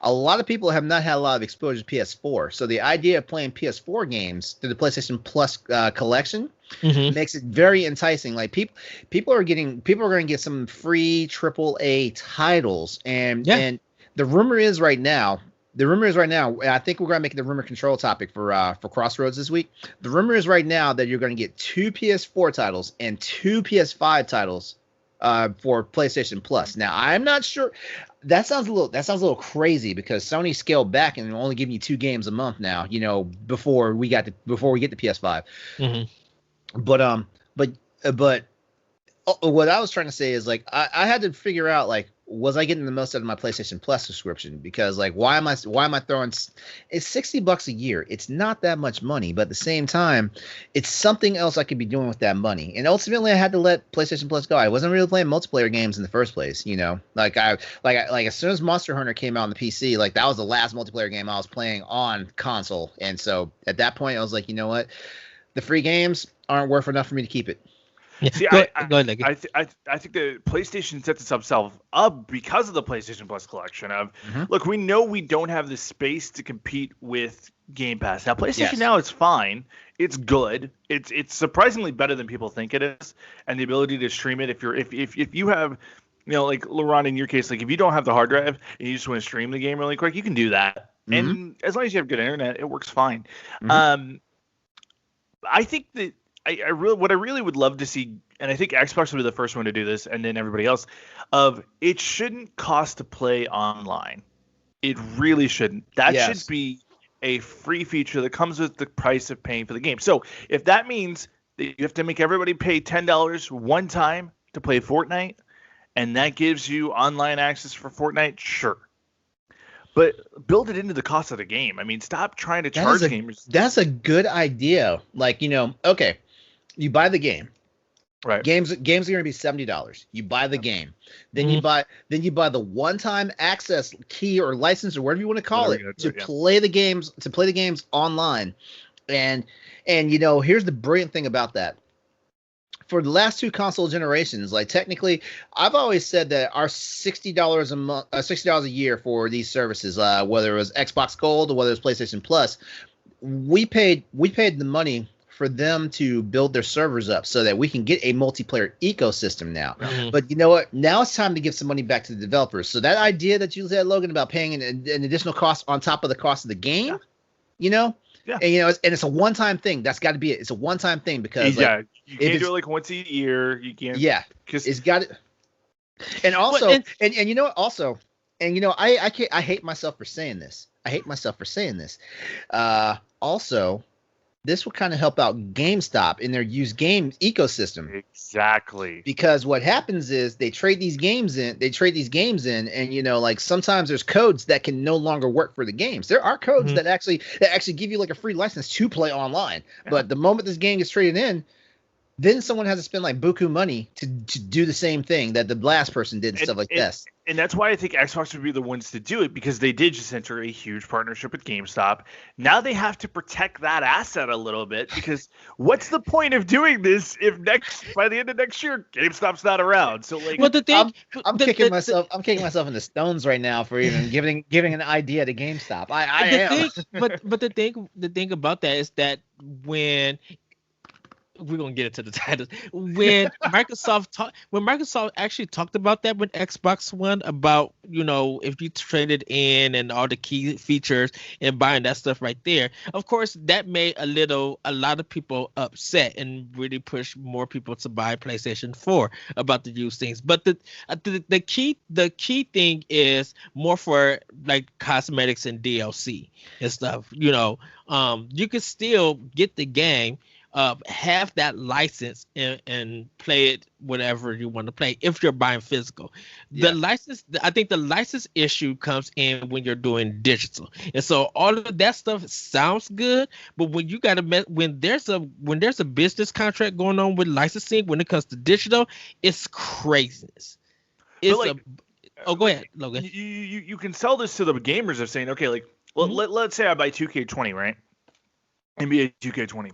a lot of people have not had a lot of exposure to PS4. So the idea of playing PS4 games through the PlayStation Plus collection makes it very enticing. Like people are going to get some free AAA titles, and the rumor is right now. I think we're going to make it the rumor control topic for Crossroads this week. The rumor is right now that you're going to get 2 PS4 titles and 2 PS5 titles for PlayStation Plus. Now, I'm not sure. That sounds a little crazy because Sony scaled back and only giving you 2 games a month now. Before we get the PS5. But what I was trying to say is, like, I had to figure out, like, was I getting the most out of my PlayStation Plus subscription? Because, like, why am I throwing? It's $60 a year. It's not that much money, but at the same time, it's something else I could be doing with that money. And ultimately, I had to let PlayStation Plus go. I wasn't really playing multiplayer games in the first place. Like as soon as Monster Hunter came out on the PC, like, that was the last multiplayer game I was playing on console. And so at that point, I was like, you know what, the free games aren't worth enough for me to keep it. Yeah. See, I think the PlayStation sets itself up because of the PlayStation Plus collection of, look, we know we don't have the space to compete with Game Pass. Now, PlayStation Now is fine. It's good. It's surprisingly better than people think it is, and the ability to stream it if you have, like LeRon in your case, like if you don't have the hard drive and you just want to stream the game really quick, you can do that. And as long as you have good internet, it works fine. I think that what I really would love to see, and I think Xbox will be the first one to do this, and then everybody else, of it shouldn't cost to play online. It really shouldn't. That should be a free feature that comes with the price of paying for the game. So if that means that you have to make everybody pay $10 one time to play Fortnite, and that gives you online access for Fortnite, sure. But build it into the cost of the game. I mean, stop trying to charge gamers. That's a good idea. Like, okay, you buy the game. Right. Games are going to be $70. You buy the game. Then you buy the one-time access key or license or whatever you want to call it to play the games online. And here's the brilliant thing about that. For the last 2 console generations, like, technically, I've always said that our $60 a month, $60 a year for these services, whether it was Xbox Gold or whether it was PlayStation Plus, we paid the money for them to build their servers up so that we can get a multiplayer ecosystem now. But you know what? Now it's time to give some money back to the developers. So that idea that you said, Logan, about paying an additional cost on top of the cost of the game, you know. Yeah. And it's a one-time thing. That's got to be it. It's a one-time thing because you if can't do it like once a year. You can't. Yeah, because it's got it. And also, Well, and you know what? Also, and I can't. I hate myself for saying this. Also, this will kind of help out GameStop in their used games ecosystem. Exactly. Because what happens is they trade these games in, and like sometimes there's codes that can no longer work for the games. There are codes that actually give you like a free license to play online. Yeah. But the moment this game gets traded in, then someone has to spend like buku money to do the same thing that the last person did and stuff like this. And that's why I think Xbox would be the ones to do it, because they did just enter a huge partnership with GameStop. Now they have to protect that asset a little bit, because what's the point of doing this if by the end of next year GameStop's not around? So like, well, the thing, I'm kicking myself in the stones right now for even giving an idea to GameStop. I am. But the thing about that is that when we're gonna get into the titles. When Microsoft actually talked about that with Xbox One, about if you traded in and all the key features and buying that stuff right there, of course that made a lot of people upset and really pushed more people to buy PlayStation 4 about the used things. But the key thing is more for like cosmetics and DLC and stuff. You can still get the game, have that license and play it whatever you want to play if you're buying physical. The license, I think the license issue comes in when you're doing digital, and so all of that stuff sounds good, but when you when there's a business contract going on with licensing when it comes to digital, it's craziness. Go ahead, Logan. You can sell this to the gamers of saying, okay, like, well, let's say I buy 2K20, right? NBA 2K20.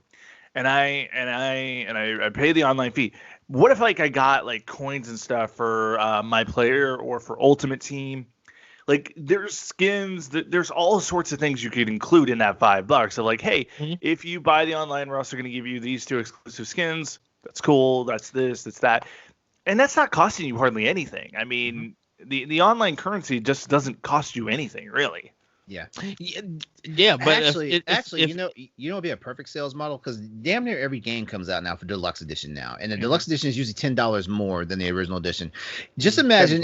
And I pay the online fee. What if like I got like coins and stuff for my player or for Ultimate Team? Like there's skins, there's all sorts of things you could include in that $5. So like, hey, if you buy the online, we're also going to give you these 2 exclusive skins. That's cool. That's this. That's that. And that's not costing you hardly anything. I mean, the online currency just doesn't cost you anything really. Yeah. But actually, it'd be a perfect sales model, because damn near every game comes out now for deluxe edition now, and the deluxe edition is usually $10 more than the original edition. Just imagine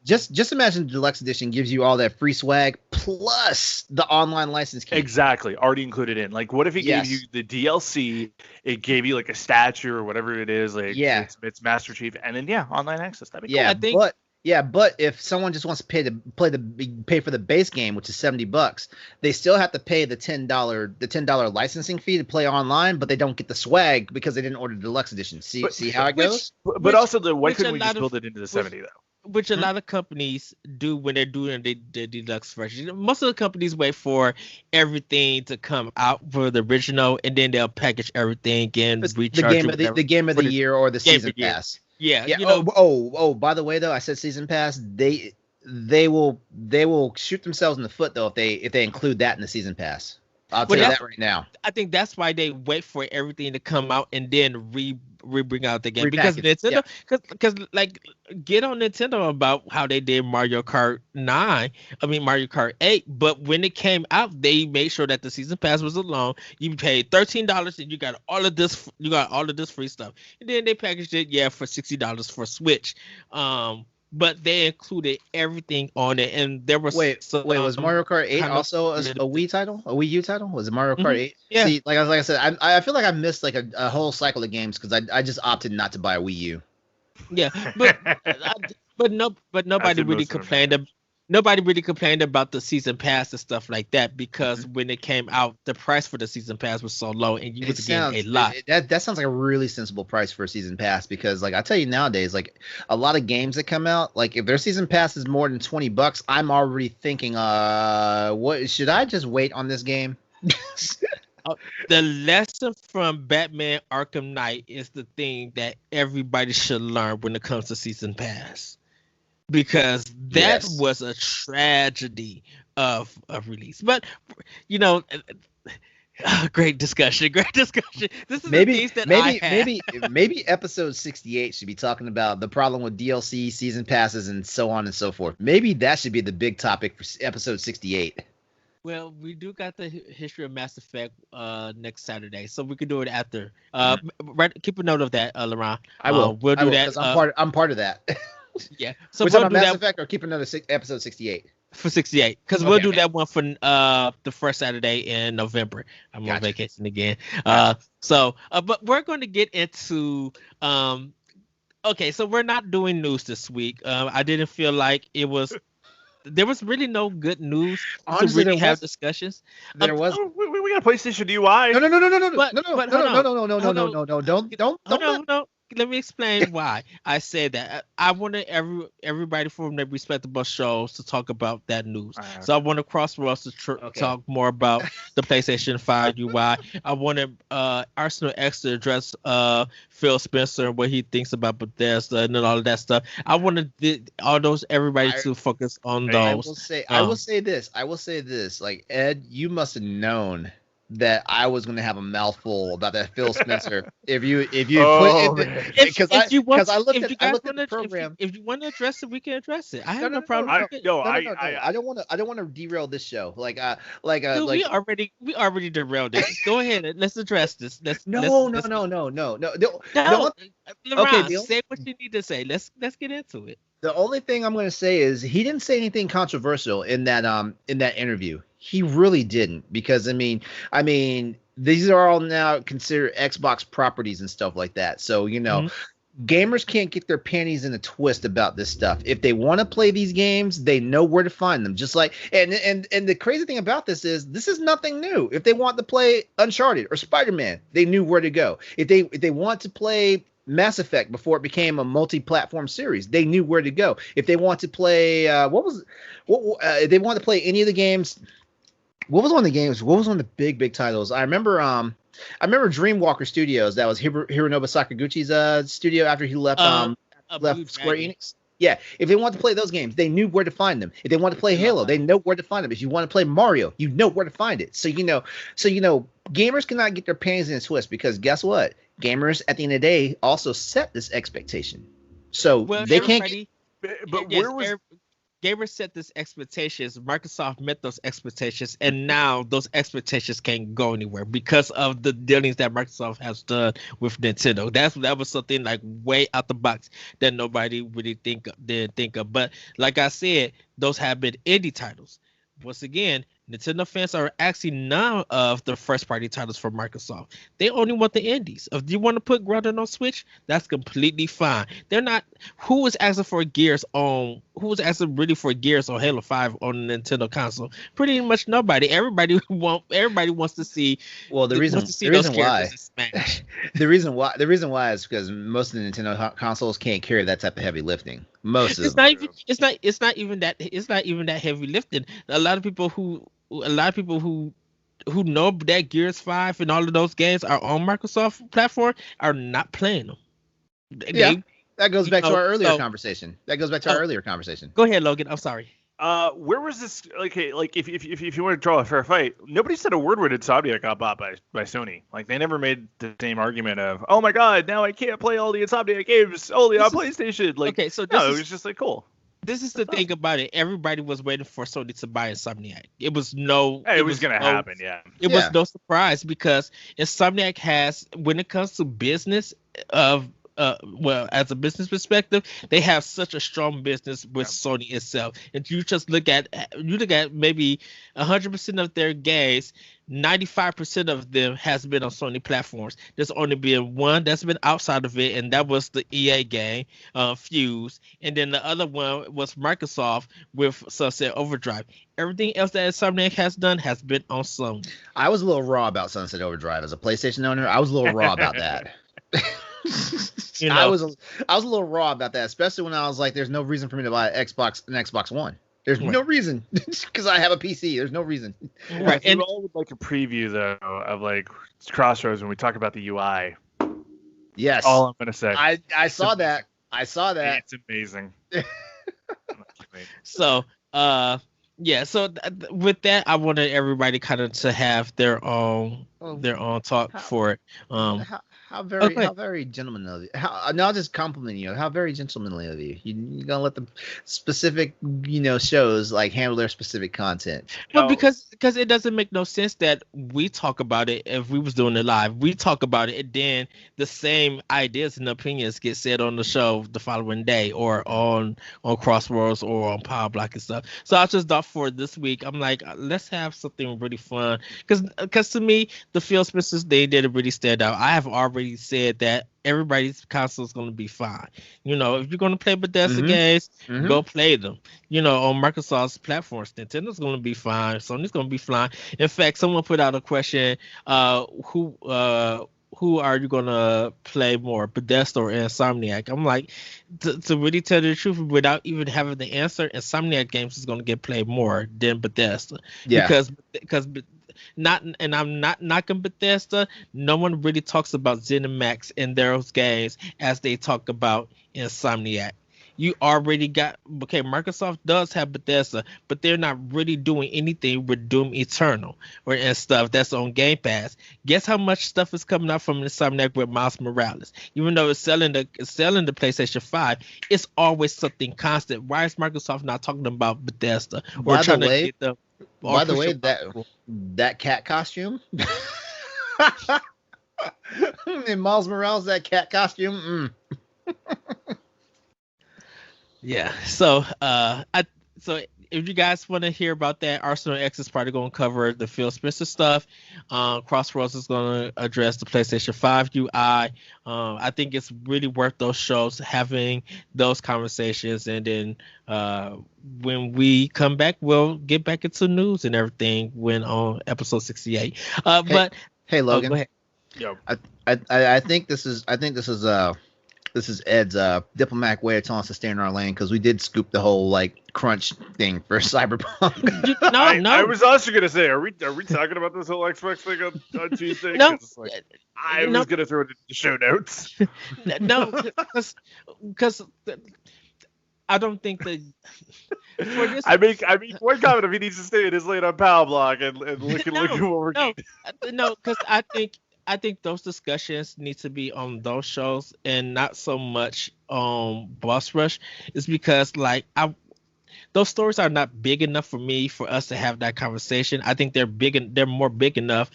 just imagine the deluxe edition gives you all that free swag plus the online license key. Exactly, already included in. Like, what if it gave you the DLC? It gave you like a statue or whatever it is. Like, it's Master Chief, and then online access. That'd be cool. But if someone just wants to pay for the base game, which is $70, they still have to pay the $10 licensing fee to play online, but they don't get the swag because they didn't order the deluxe edition. See how it goes? But also, why couldn't we just build it into the 70 though? Which a lot of companies do when they're doing the deluxe version. Most of the companies wait for everything to come out for the original, and then they'll package everything in. The game of the year or the season pass. Yeah. By the way, though, I said season pass. They will shoot themselves in the foot though if they include that in the season pass. I'll tell you that right now. I think that's why they wait for everything to come out and then bring out the game, because Nintendo, because like get on Nintendo about how they did Mario Kart 8, but when it came out, they made sure that the season pass was alone. You paid $13 and you got all of this free stuff, and then they packaged it for $60 for Switch. But they included everything on it, and there was was Mario Kart 8 also a Wii title, a Wii U title? Was it Mario Kart 8? Yeah. See, like I said, I feel like I missed like a whole cycle of games because I just opted not to buy a Wii U. Yeah, but nobody really complained. Nobody really complained about the season pass and stuff like that, because when it came out, the price for the season pass was so low, and you was getting a lot. That sounds like a really sensible price for a season pass, because like I tell you nowadays, like a lot of games that come out, like if their season pass is more than $20, I'm already thinking, what should I just wait on this game? The lesson from Batman Arkham Knight is the thing that everybody should learn when it comes to season pass. Because that was a tragedy of release. But, great discussion. This is maybe episode 68 should be talking about the problem with DLC, season passes, and so on and so forth. Maybe that should be the big topic for episode 68. Well, we do got the history of Mass Effect next Saturday, so we could do it after. Mhm. Right, keep a note of that, LeRon. I will. We'll I do will that. because I'm part of that. Yeah. So We're we'll talking about do Mass that Effect or keep another episode 68. for 68 because we'll Okay, do okay. that one for the first Saturday in November. I'm on Gotcha. vacation again. Gotcha. But we're going to get into okay, so we're not doing news this week. I didn't feel like there was really no good news to Honestly, really have discussions. there was. Oh, we got a PlayStation UI. No, no, no, no, no, no, no, But no, no, but no, hold no, on, no, no, no, no, hold no, on, no, no. Don't hold on. Let me explain why I said that. I wanted everybody from their respectable shows to talk about that news. So I want to Crossroads to Okay. talk more about the PlayStation 5 UI. I wanted Arsenal X to address Phil Spencer and what he thinks about Bethesda and all of that stuff. I wanted all those everybody I- to focus on Hey, I those. will say, I will say this. I will say this. Like Ed, you must have known that I was going to have a mouthful about that Phil Spencer. If you Oh, put man. because I looked if at you I guys looked at want the to program. if you want to address it, we can address it. I No, have no, no no, problem. I, with it. yo, No, no, I, no, I, no. I, I don't want to derail this show. Dude, Like we already derailed it. Go ahead, let's address this. no, no, Let's no, no, no, no. no, Okay, LeBron, Bill. say what you need to say. Let's get into it. The only thing I'm going to say is he didn't say anything controversial in that interview. He really didn't because I mean these are all now considered Xbox properties and stuff like that. So Mhm. gamers can't get their panties in a twist about this stuff. If they want to play these games, they know where to find them. Just like and the crazy thing about this is nothing new. If they want to play Uncharted or Spider-Man, they knew where to go. If they want to play Mass Effect before it became a multi-platform series, they knew where to go. If they want to play if they want to play any of the games, what was one of the games? What was one of the big titles? I remember Dreamwalker Studios. That was Hironobu Sakaguchi's studio after he left A Blue left Square Dragon. Enix. Yeah, if they want to play those games, they knew where to find them. If they want to play Halo, they know where to find them. If you want to play Mario, you know where to find it. So gamers cannot get their panties in a twist because guess what? Gamers at the end of the day also set this expectation. So Well, they can't. everybody, but yes, where was gamers set this expectations. Microsoft met those expectations, and now those expectations can't go anywhere because of the dealings that Microsoft has done with Nintendo. That was something like way out the box that nobody really didn't think of. But like I said, those have been indie titles. Once again, Nintendo fans are actually none of the first party titles for Microsoft. They only want the indies. If you want to put Grounded on Switch, that's completely fine. They're not. Who was asking for Gears on? Who was asking really for Gears on Halo 5 on the Nintendo console? Pretty much nobody. Everybody wants to see. Well, the reason those why characters in Smash. the reason why is because most of the Nintendo consoles can't carry that type of heavy lifting. Most of It's them. not even. It's not even that. It's not even that heavy lifting. A lot of people who know that Gears 5 and all of those games are on Microsoft platform are not playing them. Yeah, that goes back to our earlier so- conversation. That goes back to our earlier conversation. Go ahead, Logan. I'm sorry. where was this? Okay, like if you want to draw a fair fight, nobody said a word when Insomniac got bought by Sony. Like they never made the same argument of, oh my god, now I can't play all the Insomniac games only on PlayStation. Like, Okay, so no, it was just like cool. this is the thing about it. Everybody was waiting for Sony to buy Insomniac. It was no. Hey, it was gonna happen, yeah. It was no surprise because Insomniac has, when it comes to business of well, as a business perspective, they have such a strong business with Sony itself. And you just look at maybe 100% of their games, 95% of them has been on Sony platforms. There's only been one that's been outside of it, and that was the EA game, Fuse. And then the other one was Microsoft with Sunset Overdrive. Everything else that Insomniac has done has been on Sony. I was a little raw about Sunset Overdrive as a PlayStation owner. I was a little raw about that. You know. I was a little raw about that, especially when I was like, "There's no reason for me to buy an Xbox One. There's no reason because I have a PC. There's no reason." Right. And all would like a preview though of like Crossroads when we talk about the UI. Yes, All I'm gonna say. I saw that. I saw that. It's amazing. So, yeah. So with that, I wanted everybody kind of to have their own talk for it. Okay. how very gentlemanly of you. How no, I'll just compliment you. How very gentlemanly of you. You gonna let the specific shows like handle their specific content. Well, No, because it doesn't make no sense that we talk about it if we was doing it live. We talk about it, and then the same ideas and opinions get said on the show the following day, or on Crossworlds or on Power Block and stuff. So I just thought for this week, I'm like, let's have something really fun. Because to me, the Phil Spencer's they did really stand out. I have already said that everybody's console is going to be fine. If you're going to play Bethesda Mm-hmm. games, Mm-hmm. go play them. On Microsoft's platforms. Nintendo's going to be fine. Sony's going to be fine. In fact, someone put out a question: who are you going to play more, Bethesda or Insomniac? I'm like, to really tell you the truth, without even having the answer, Insomniac games is going to get played more than Bethesda Yeah. because not, and I'm not knocking Bethesda. No one really talks about ZeniMax in those games as they talk about Insomniac. You already got, okay, Microsoft does have Bethesda, but they're not really doing anything with Doom Eternal and stuff that's on Game Pass. Guess how much stuff is coming out from Insomniac with Miles Morales? Even though it's selling the PlayStation 5, it's always something constant. Why is Microsoft not talking about Bethesda or By the trying to way, get them or by the push way, them that out? that cat costume. And Miles Morales, that cat costume. Yeah. So if you guys want to hear about that, Arsenal X is probably going to cover the Phil Spencer stuff. Crossroads is going to address the PlayStation 5 UI. I think it's really worth those shows having those conversations, and then when we come back, we'll get back into news and everything when on episode 68. Hey, But hey, oh, go Logan. ahead. yo, I think this is Ed's diplomatic way of telling us to stay in our lane because we did scoop the whole like crunch thing for Cyberpunk. No, I no, was also gonna say, are we talking about this whole Xbox thing on Tuesday? no, 'Cause it's like, I no, was gonna throw it in the show notes. no, because I don't think that for this. I mean, one comment if he needs to stay in his lane on Power Block and look at what we're No, no, because I think those discussions need to be on those shows and not so much on Boss Rush. Is because like those stories are not big enough for me for us to have that conversation. I think they're more big enough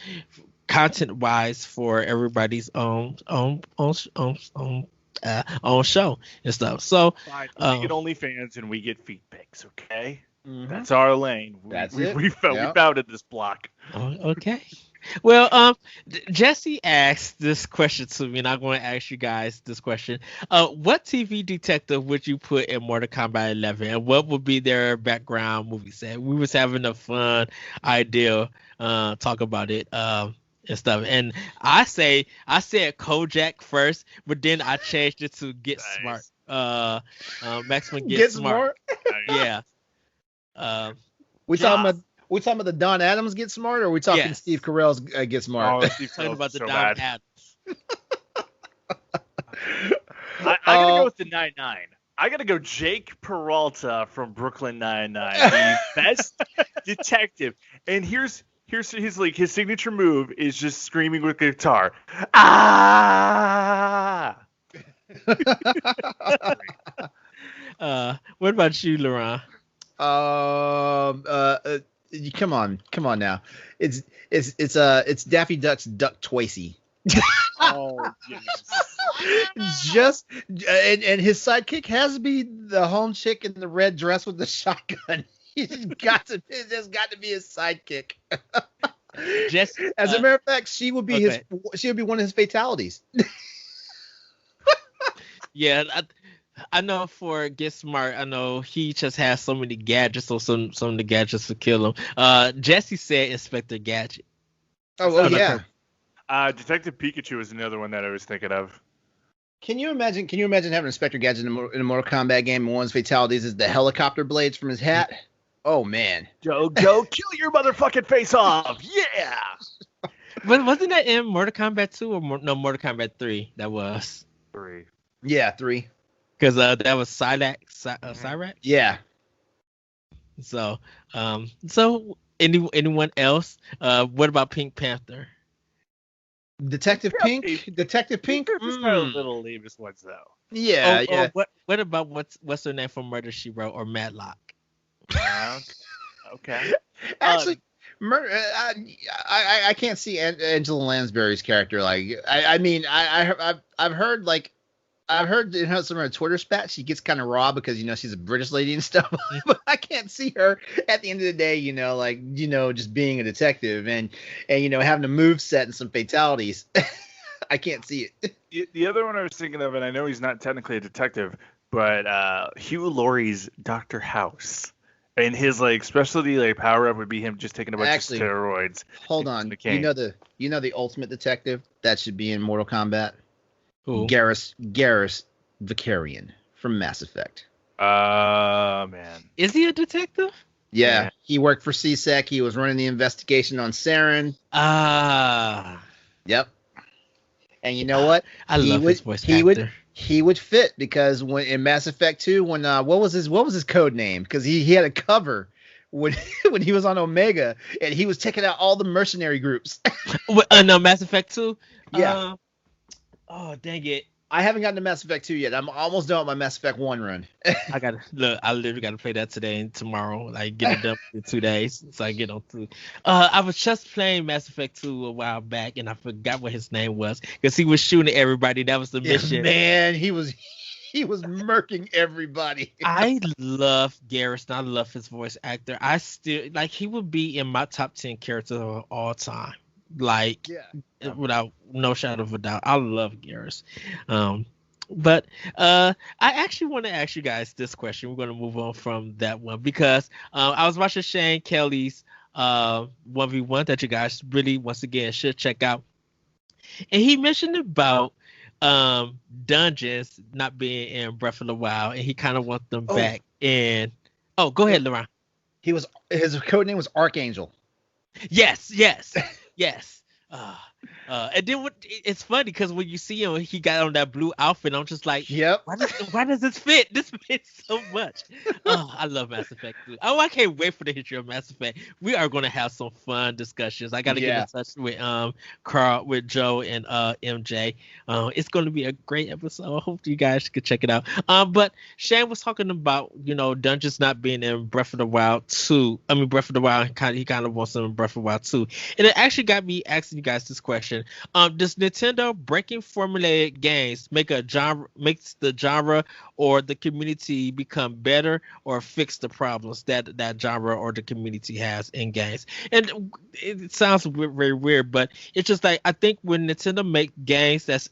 content wise for everybody's own show and stuff. So fine. We um get OnlyFans and we get feet pics, okay? Mhm. That's our lane. That's we, it. We, we Yep. founded this block. okay. Well, Jesse asked this question to me, and I'm going to ask you guys this question. What TV detective would you put in Mortal Kombat 11, and what would be their background movie set? We was having a fun idea, talk about it, and stuff. And I said Kojak first, but then I changed it to Get Smart. Nice. Maximum Get, Get Smart. smart. Yeah. We Ja- talking about the Don Adams get smart, or are we talking Yes. Steve Carell's get smart? Oh, Steve Talking Carell's about the so Don bad. Adams. I gotta go with the 9-9. I gotta go Jake Peralta from Brooklyn Nine-Nine, the best detective. And here's his like his signature move is just screaming with the guitar. Ah! What about you, LeRon? Come on now. It's Daffy Duck's Duck Twacy. Oh yes. Just and his sidekick has to be the home chick in the red dress with the shotgun. It's got to be his sidekick. Just As a matter of fact, she would be okay. she would be one of his fatalities. Yeah, I know for Get Smart, I know he just has so many gadgets, so some of the gadgets to kill him. Jesse said Inspector Gadget. Oh no, yeah. Detective Pikachu is another one that I was thinking of. Can you imagine having Inspector Gadget in a Mortal Kombat game and one of his fatalities is the helicopter blades from his hat? Oh man. Go kill your motherfucking face off. Yeah. But wasn't that in Mortal Kombat 2 or Mortal Kombat 3? That was 3. Yeah, 3. because that was Cyrax. Yeah. So anyone else? What about Pink Panther? Detective Pink. Detective Pink. Just got a little lamest ones though. Yeah, yeah. What about what's her name from Murder She Wrote or Matlock? Okay. Actually, murder. I can't see Angela Lansbury's character. Like, I mean, I've heard like. I've heard in some of her Twitter spats, she gets kind of raw because, she's a British lady and stuff. But I can't see her at the end of the day, just being a detective and having a move set and some fatalities. I can't see it. The other one I was thinking of, and I know he's not technically a detective, but Hugh Laurie's Dr. House. And his specialty power up would be him just taking a bunch of steroids. Hold on. You know the ultimate detective that should be in Mortal Kombat? Who? Garrus Vakarian from Mass Effect. Man. Is he a detective? Yeah. He worked for CSEC. He was running the investigation on Saren. Yep. And you know what? I love his voice actor. He would fit because when in Mass Effect 2, when what was his code name? Because he had a cover when he was on Omega and he was taking out all the mercenary groups. No, Mass Effect 2? Yeah. Oh, dang it. I haven't gotten to Mass Effect 2 yet. I'm almost done with my Mass Effect 1 run. I literally got to play that today and tomorrow. Get it done in 2 days. So I get on 2. I was just playing Mass Effect 2 a while back and I forgot what his name was because he was shooting everybody. That was the mission. Man, he was murking everybody. I love Garrus and I love his voice actor. I still he would be in my top 10 characters of all time. Without no shadow of a doubt. I love Garrus. But I actually want to ask you guys this question. We're going to move on from that one because I was watching Shane Kelly's 1v1 that you guys really, once again, should check out. And he mentioned about dungeons not being in Breath of the Wild, and he kind of wants them back in. Oh, go ahead, LeRon. His code name was Archangel. Yes. And then it's funny because when you see him, he got on that blue outfit. I'm just like, yep. Why does this fit? This fits so much. I love Mass Effect. Oh, I can't wait for the history of Mass Effect. We are going to have some fun discussions. I got to get in touch with Carl, with Joe, and MJ. It's going to be a great episode. I hope you guys could check it out. But Shane was talking about dungeons not being in Breath of the Wild 2. I mean Breath of the Wild. He kind of wants them in Breath of the Wild 2, and it actually got me asking you guys this question. Does Nintendo breaking formulaic games makes the genre or the community become better or fix the problems that genre or the community has in games? And it sounds very weird, but it's just I think when Nintendo make games that's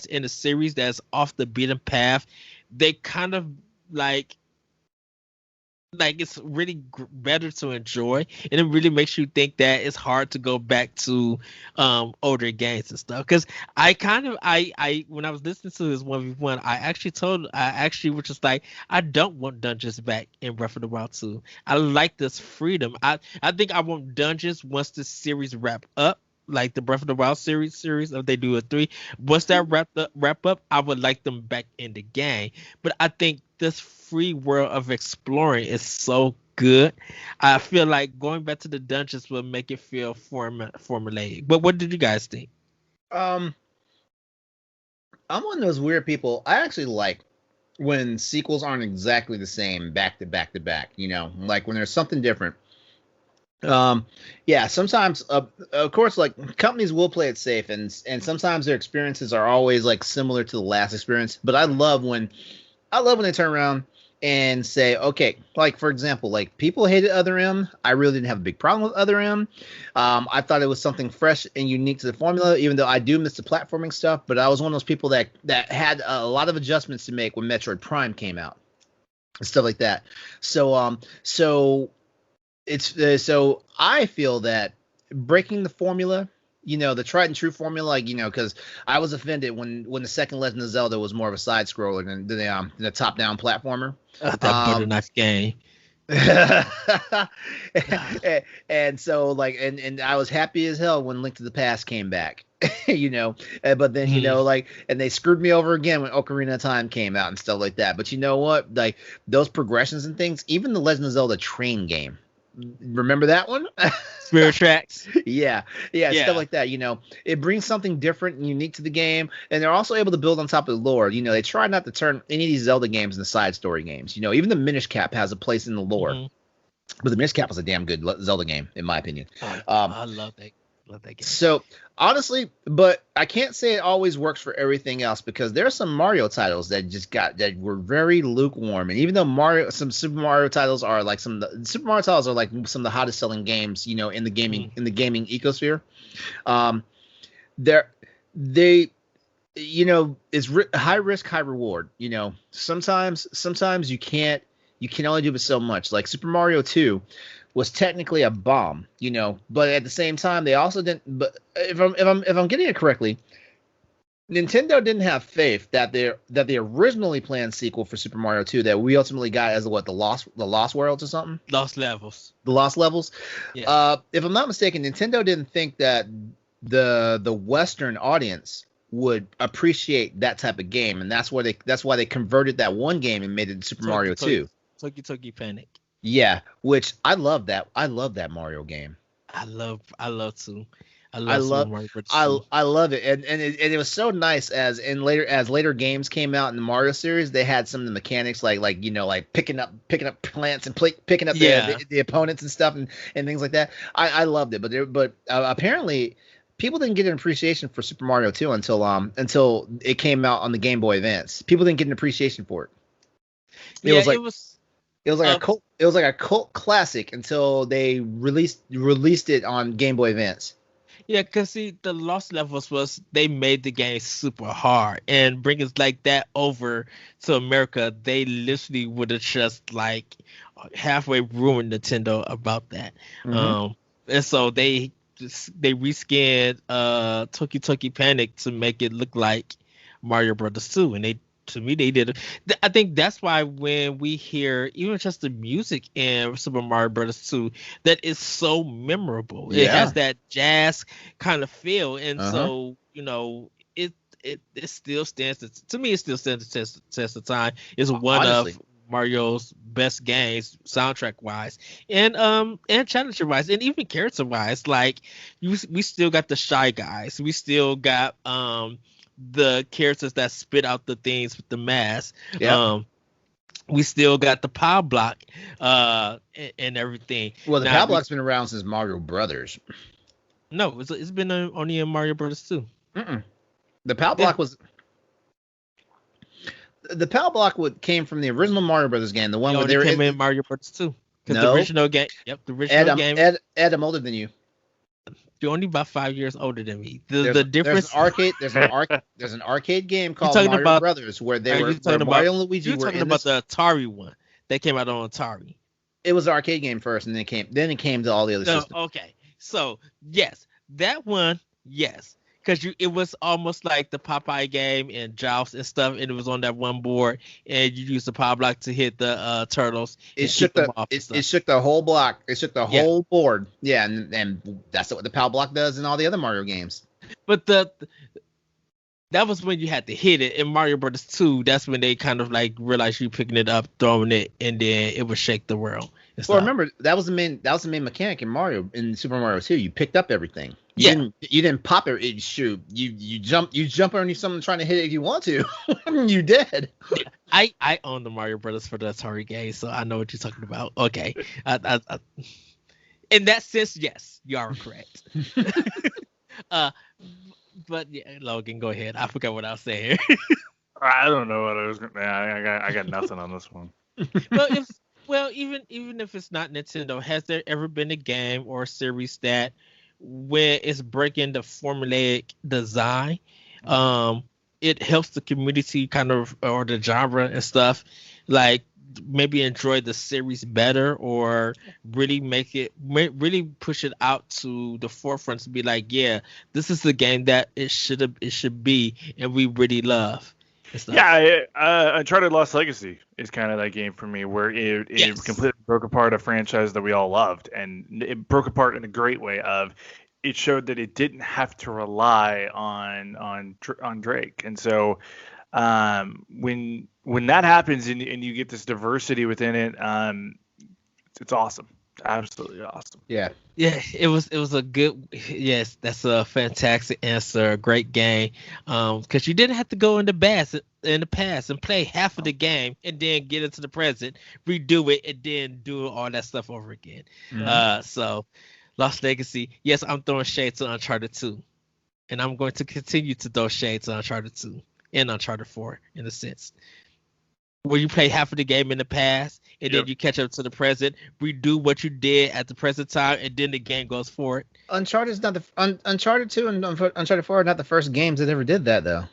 in a series that's off the beaten path, they kind of it's really better to enjoy, and it really makes you think that it's hard to go back to older games and stuff. Because I when I was listening to this 1v1, I actually was just I don't want dungeons back in Breath of the Wild 2. I like this freedom. I think I want dungeons once the series wrap up. Like the Breath of the Wild series, if they do a 3, once that wrap up, I would like them back in the game. But I think this free world of exploring is so good. I feel like going back to the dungeons will make it feel formulaic. But what did you guys think? I'm one of those weird people. I actually like when sequels aren't exactly the same back to back to back. Like when there's something different. Sometimes of course companies will play it safe and sometimes their experiences are always similar to the last experience, but I love when they turn around and say, okay, for example, people hated Other M. I really didn't have a big problem with Other M. I thought it was something fresh and unique to the formula, even though I do miss the platforming stuff, but I was one of those people that had a lot of adjustments to make when Metroid Prime came out and stuff like that. So I feel that breaking the formula, the tried and true formula, because I was offended when the second Legend of Zelda was more of a side scroller than the top down platformer. That butter knife game. and so and I was happy as hell when Link to the Past came back. But then and they screwed me over again when Ocarina of Time came out and stuff like that. But you know what, those progressions and things, even the Legend of Zelda train game, Remember that one? Spirit Tracks. Yeah, stuff like that. It brings something different and unique to the game, and they're also able to build on top of the lore. They try not to turn any of these Zelda games into side story games. Even the Minish Cap has a place in the lore, but the Minish Cap was a damn good Zelda game, in my opinion. I love that. Love that game. So honestly, but I can't say it always works for everything else, because there are some Mario titles that were very lukewarm. And even though some Super Mario titles are like some of the hottest selling games, in the gaming ecosphere, it's high risk, high reward. Sometimes you can only do but so much. Like Super Mario 2 was technically a bomb, but at the same time they also didn't. But if I'm getting it correctly, Nintendo didn't have faith that the originally planned sequel for Super Mario 2 that we ultimately got as the Lost Worlds or something. Lost Levels. The Lost Levels. Yeah. If I'm not mistaken, Nintendo didn't think that the Western audience would appreciate that type of game, and that's why they converted that one game and made it Super Mario 2. Toki Panic. Yeah, which I love that. I love that Mario game. I love too. I love it, and it was so nice as later games came out in the Mario series. They had some of the mechanics like picking up plants and picking up the opponents and stuff and things like that. I loved it, but apparently people didn't get an appreciation for Super Mario 2 until it came out on the Game Boy Advance. People didn't get an appreciation for it. It was like a cult classic until they released it on Game Boy Advance. Yeah, because see, the Lost Levels they made the game super hard, and bringing like that over to America, they literally would have just like halfway ruined Nintendo about that. And so they reskinned Toki Panic to make it look like Mario Brothers 2, and to me they did it. I think that's why when we hear even just the music in Super Mario Brothers 2, that is so memorable. It has that jazz kind of feel, and so it still stands to me. It still stands the test of time. It's one of Mario's best games, soundtrack wise, and challenger wise, and even character wise. Like we still got the Shy Guys. We still got the characters that spit out the things with the mask. We still got the power block and everything. Well, the power block's been around since Mario Brothers. No, it's been only in Mario Brothers 2. The power block was came from the original Mario Brothers game, the one where they were in Mario Brothers 2. Because the original game, the original game. Ed, I'm older than you. You're only about 5 years older than me. The difference. There's an arcade game called Mario Brothers where Mario and Luigi were talking about the Atari one that came out on Atari. It was an arcade game first, and then it came to all the other systems. Okay, so yes, that one, yes, because it was almost like the Popeye game and Joust and stuff, and it was on that one board, and you used the power block to hit the turtles. It shook the whole block. It shook the whole board. Yeah, and that's what the power block does in all the other Mario games. But that was when you had to hit it. In Mario Brothers 2, that's when they kind of like realized you picking it up, throwing it, and then it would shake the world. Well, remember that was the main mechanic in Super Mario 2. You picked up everything. You didn't pop it. Shoot, you jump underneath something trying to hit it if you want to. You did. I own the Mario Brothers for the Atari game, so I know what you're talking about. Okay, in that sense, yes, you are correct. But yeah, Logan, go ahead. I forgot what I was saying. I don't know what I was going to. I got nothing on this one. Even if it's not Nintendo, has there ever been a game or a series that when it's breaking the formulaic design, it helps the community kind of, or the genre and stuff, like maybe enjoy the series better, or really push it out to the forefront to be like, yeah, this is the game that it should be, and we really love. Yeah, Uncharted Lost Legacy is kind of that game for me, where it completely broke apart a franchise that we all loved, and it broke apart in a great way. It showed that it didn't have to rely on Drake, and so when that happens and you get this diversity within it, it's awesome. Absolutely awesome. Yeah. Yeah, it was a good. Yes, that's a fantastic answer. A great game. Because you didn't have to go in the past and play half of the game and then get into the present, redo it, and then do all that stuff over again. Mhm. So Lost Legacy. Yes, I'm throwing shade to Uncharted 2, and I'm going to continue to throw shade to Uncharted 2 and Uncharted 4 in a sense. Where you play half of the game in the past and then Yep. you catch up to the present, redo what you did at the present time, and then the game goes forward. Uncharted is not the Uncharted 2 and Uncharted 4 are not the first games that ever did that though.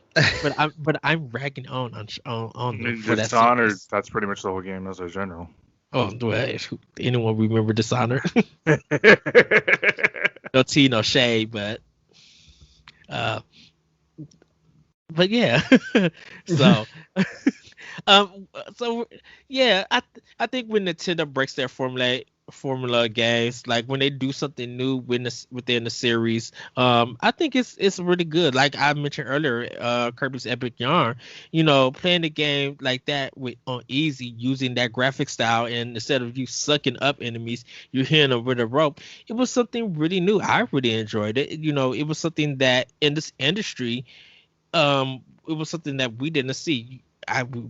But I'm ragging on them for that Dishonored, series. that's pretty much the whole game as a general. Oh, well, anyone remember Dishonored? No tea, no shade, uh, but yeah. so, um, so yeah, I think when Nintendo breaks their formula games, like when they do something new within the series, I think it's really good. Like I mentioned earlier, Kirby's Epic Yarn, playing the game like that on easy, using that graphic style, and instead of you sucking up enemies, you're hitting them with a rope. It was something really new. I really enjoyed it. It was something that in this industry, it was something that we didn't see.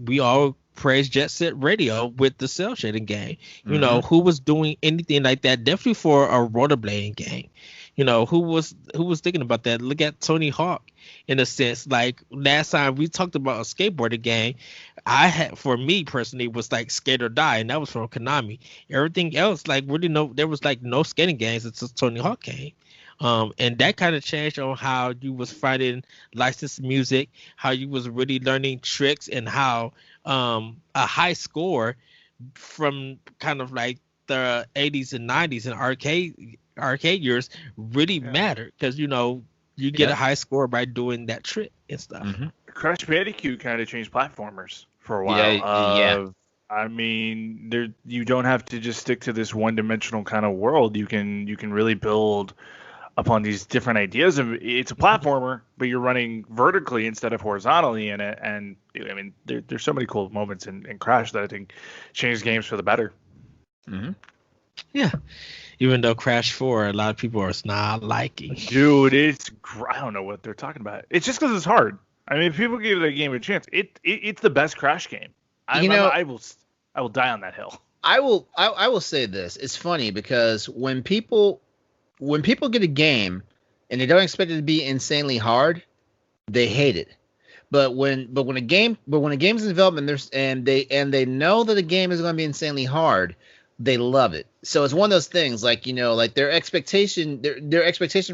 We all praised Jet Set Radio with the cell shading game. Mhm. Who was doing anything like that? Definitely for a rollerblading game. Who was thinking about that? Look at Tony Hawk in a sense. Like last time we talked about a skateboarding game, for me personally was like Skate or Die, and that was from Konami. Everything else, like really there was like no skating games until Tony Hawk came. And that kind of changed on how you was finding licensed music, how you was really learning tricks, and how a high score from kind of like the 80s and 90s and arcade years really Yeah. mattered because you get a Yeah. high score by doing that trick and stuff. Mhm. Crash Bandicoot kind of changed platformers for a Yeah, while. yeah. I mean, you don't have to just stick to this one-dimensional kind of world. You can really build upon these different ideas. And it's a platformer, but you're running vertically instead of horizontally in it. And I mean, there's so many cool moments in Crash that I think changed games for the better. Mhm. Yeah, even though Crash 4, a lot of people are not liking. Dude, I don't know what they're talking about. It's just because it's hard. I mean, if people give that game a chance, it's the best Crash game. You know, I will die on that hill. I will say this. It's funny because when people get a game and they don't expect it to be insanely hard, they hate it. But when a game's in development, they know that the game is going to be insanely hard, they love it. So it's one of those things like like their expectation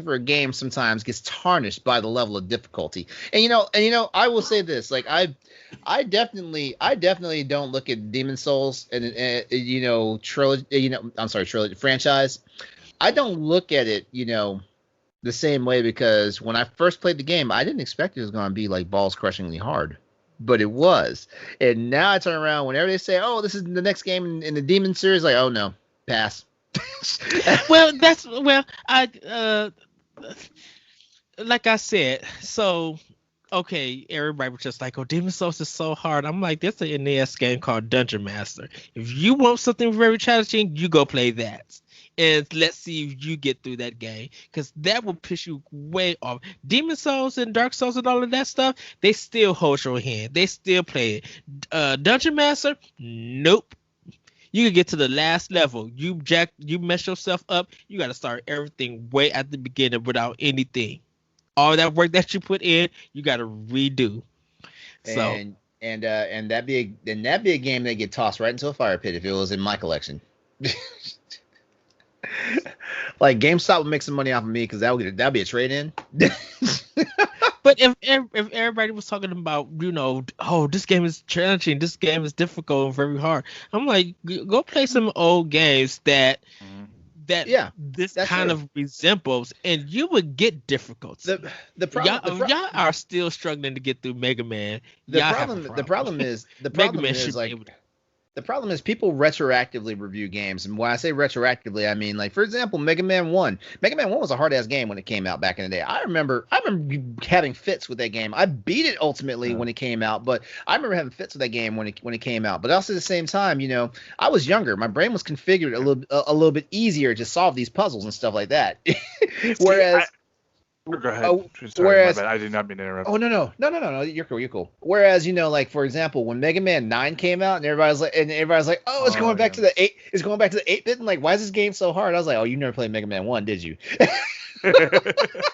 for a game sometimes gets tarnished by the level of difficulty. And I will say this, like I definitely don't look at Demon Souls and trilogy, I'm sorry, trilogy franchise. I don't look at it, the same way because when I first played the game, I didn't expect it was going to be like balls crushingly hard, but it was. And now I turn around whenever they say, "Oh, this is the next game in the Demon series," like, "Oh no, pass." Well, like I said, so okay, everybody was just like, "Oh, Demon Souls is so hard." I'm like, "There's an NES game called Dungeon Master. If you want something very challenging, you go play that, and let's see if you get through that game, because that will push you way off." Demon Souls and Dark Souls and all of that stuff, they still hold your hand. They still play it. Dungeon Master, nope. You can get to the last level. You mess yourself up. You got to start everything way at the beginning without anything. All that work that you put in, you got to redo. So And that'd be a game that get tossed right into a fire pit if it was in my collection. Like GameStop would make some money off of me because that'd be a trade in. but if everybody was talking about, oh, this game is challenging, this game is difficult and very hard, I'm like, go play some old games that Yeah, this that's kind true. of resembles, and you would get difficulty. The problem Y'all are still struggling to get through Mega Man. the Y'all have a problem the problem. problem is the Mega problem Man is should be like able to. The problem is people retroactively review games, and when I say retroactively, I mean like, for example, Mega Man 1. Mega Man 1 was a hard ass game when it came out back in the day. I remember having fits with that game. I beat it ultimately when it came out, but I remember having fits with that game when it came out. But also at the same time, you know, I was younger. My brain was configured a little bit easier to solve these puzzles and stuff like that. Whereas Go ahead. Sorry, whereas, my bad. I did not mean to interrupt. Oh no, you're cool. Whereas, you know, like for example, when Mega Man 9 came out and everybody's like, oh, it's going back to the 8-bit, and like, why is this game so hard? I was like, oh, you never played Mega Man 1, did you?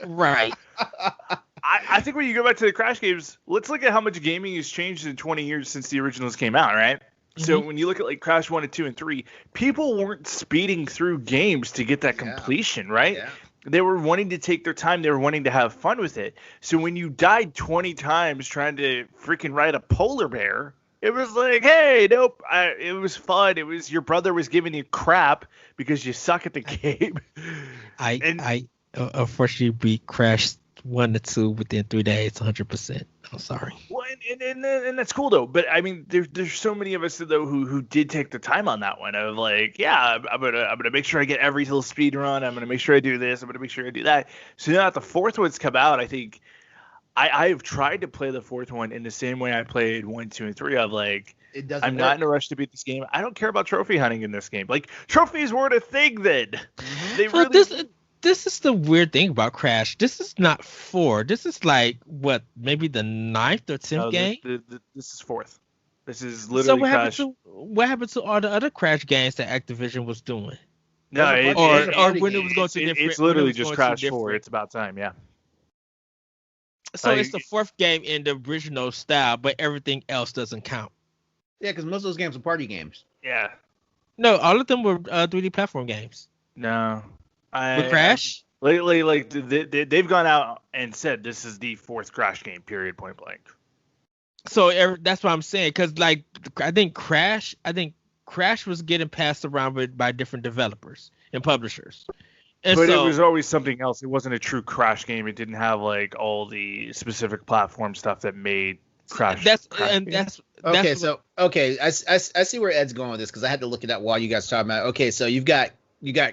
Right. I think when you go back to the Crash games, let's look at how much gaming has changed in 20 years since the originals came out, right? Mm-hmm. So when you look at like Crash 1 and 2 and 3, people weren't speeding through games to get that completion, right? Yeah. They were wanting to take their time. They were wanting to have fun with it. So when you died 20 times trying to freaking ride a polar bear, it was like, hey, nope. It was fun. It was your brother was giving you crap because you suck at the game. I unfortunately beat Crash 1 to 2 within 3 days, 100%. I'm sorry. Well, and that's cool though. But I mean, there's so many of us though who did take the time on that one of like, yeah, I'm gonna make sure I get every little speed run. I'm gonna make sure I do this. I'm gonna make sure I do that. So now that the fourth one's come out, I think I have tried to play the fourth one in the same way I played 1, 2, and 3. Of like, I'm not in a rush to beat this game. I don't care about trophy hunting in this game. Like, trophies weren't a thing then. Mm-hmm. They really. This is the weird thing about Crash. This is not 4. This is like what, maybe the 9th or 10th game. This is 4th. This is literally Crash. What happened to all the other Crash games that Activision was doing? No, or when it was going to different. It's literally just Crash 4. It's about time, yeah. So it's the 4th game in the original style, but everything else doesn't count. Yeah, because most of those games are party games. Yeah. No, all of them were 3D platform games. No. With Crash? Lately, like they've gone out and said this is the 4th Crash game, period, point blank. So that's what I'm saying, because like I think Crash was getting passed around by different developers and publishers. And but it was always something else. It wasn't a true Crash game. It didn't have like all the specific platform stuff that made Crash. I see where Ed's going with this because I had to look it up while you guys were talking about it. Okay, so you got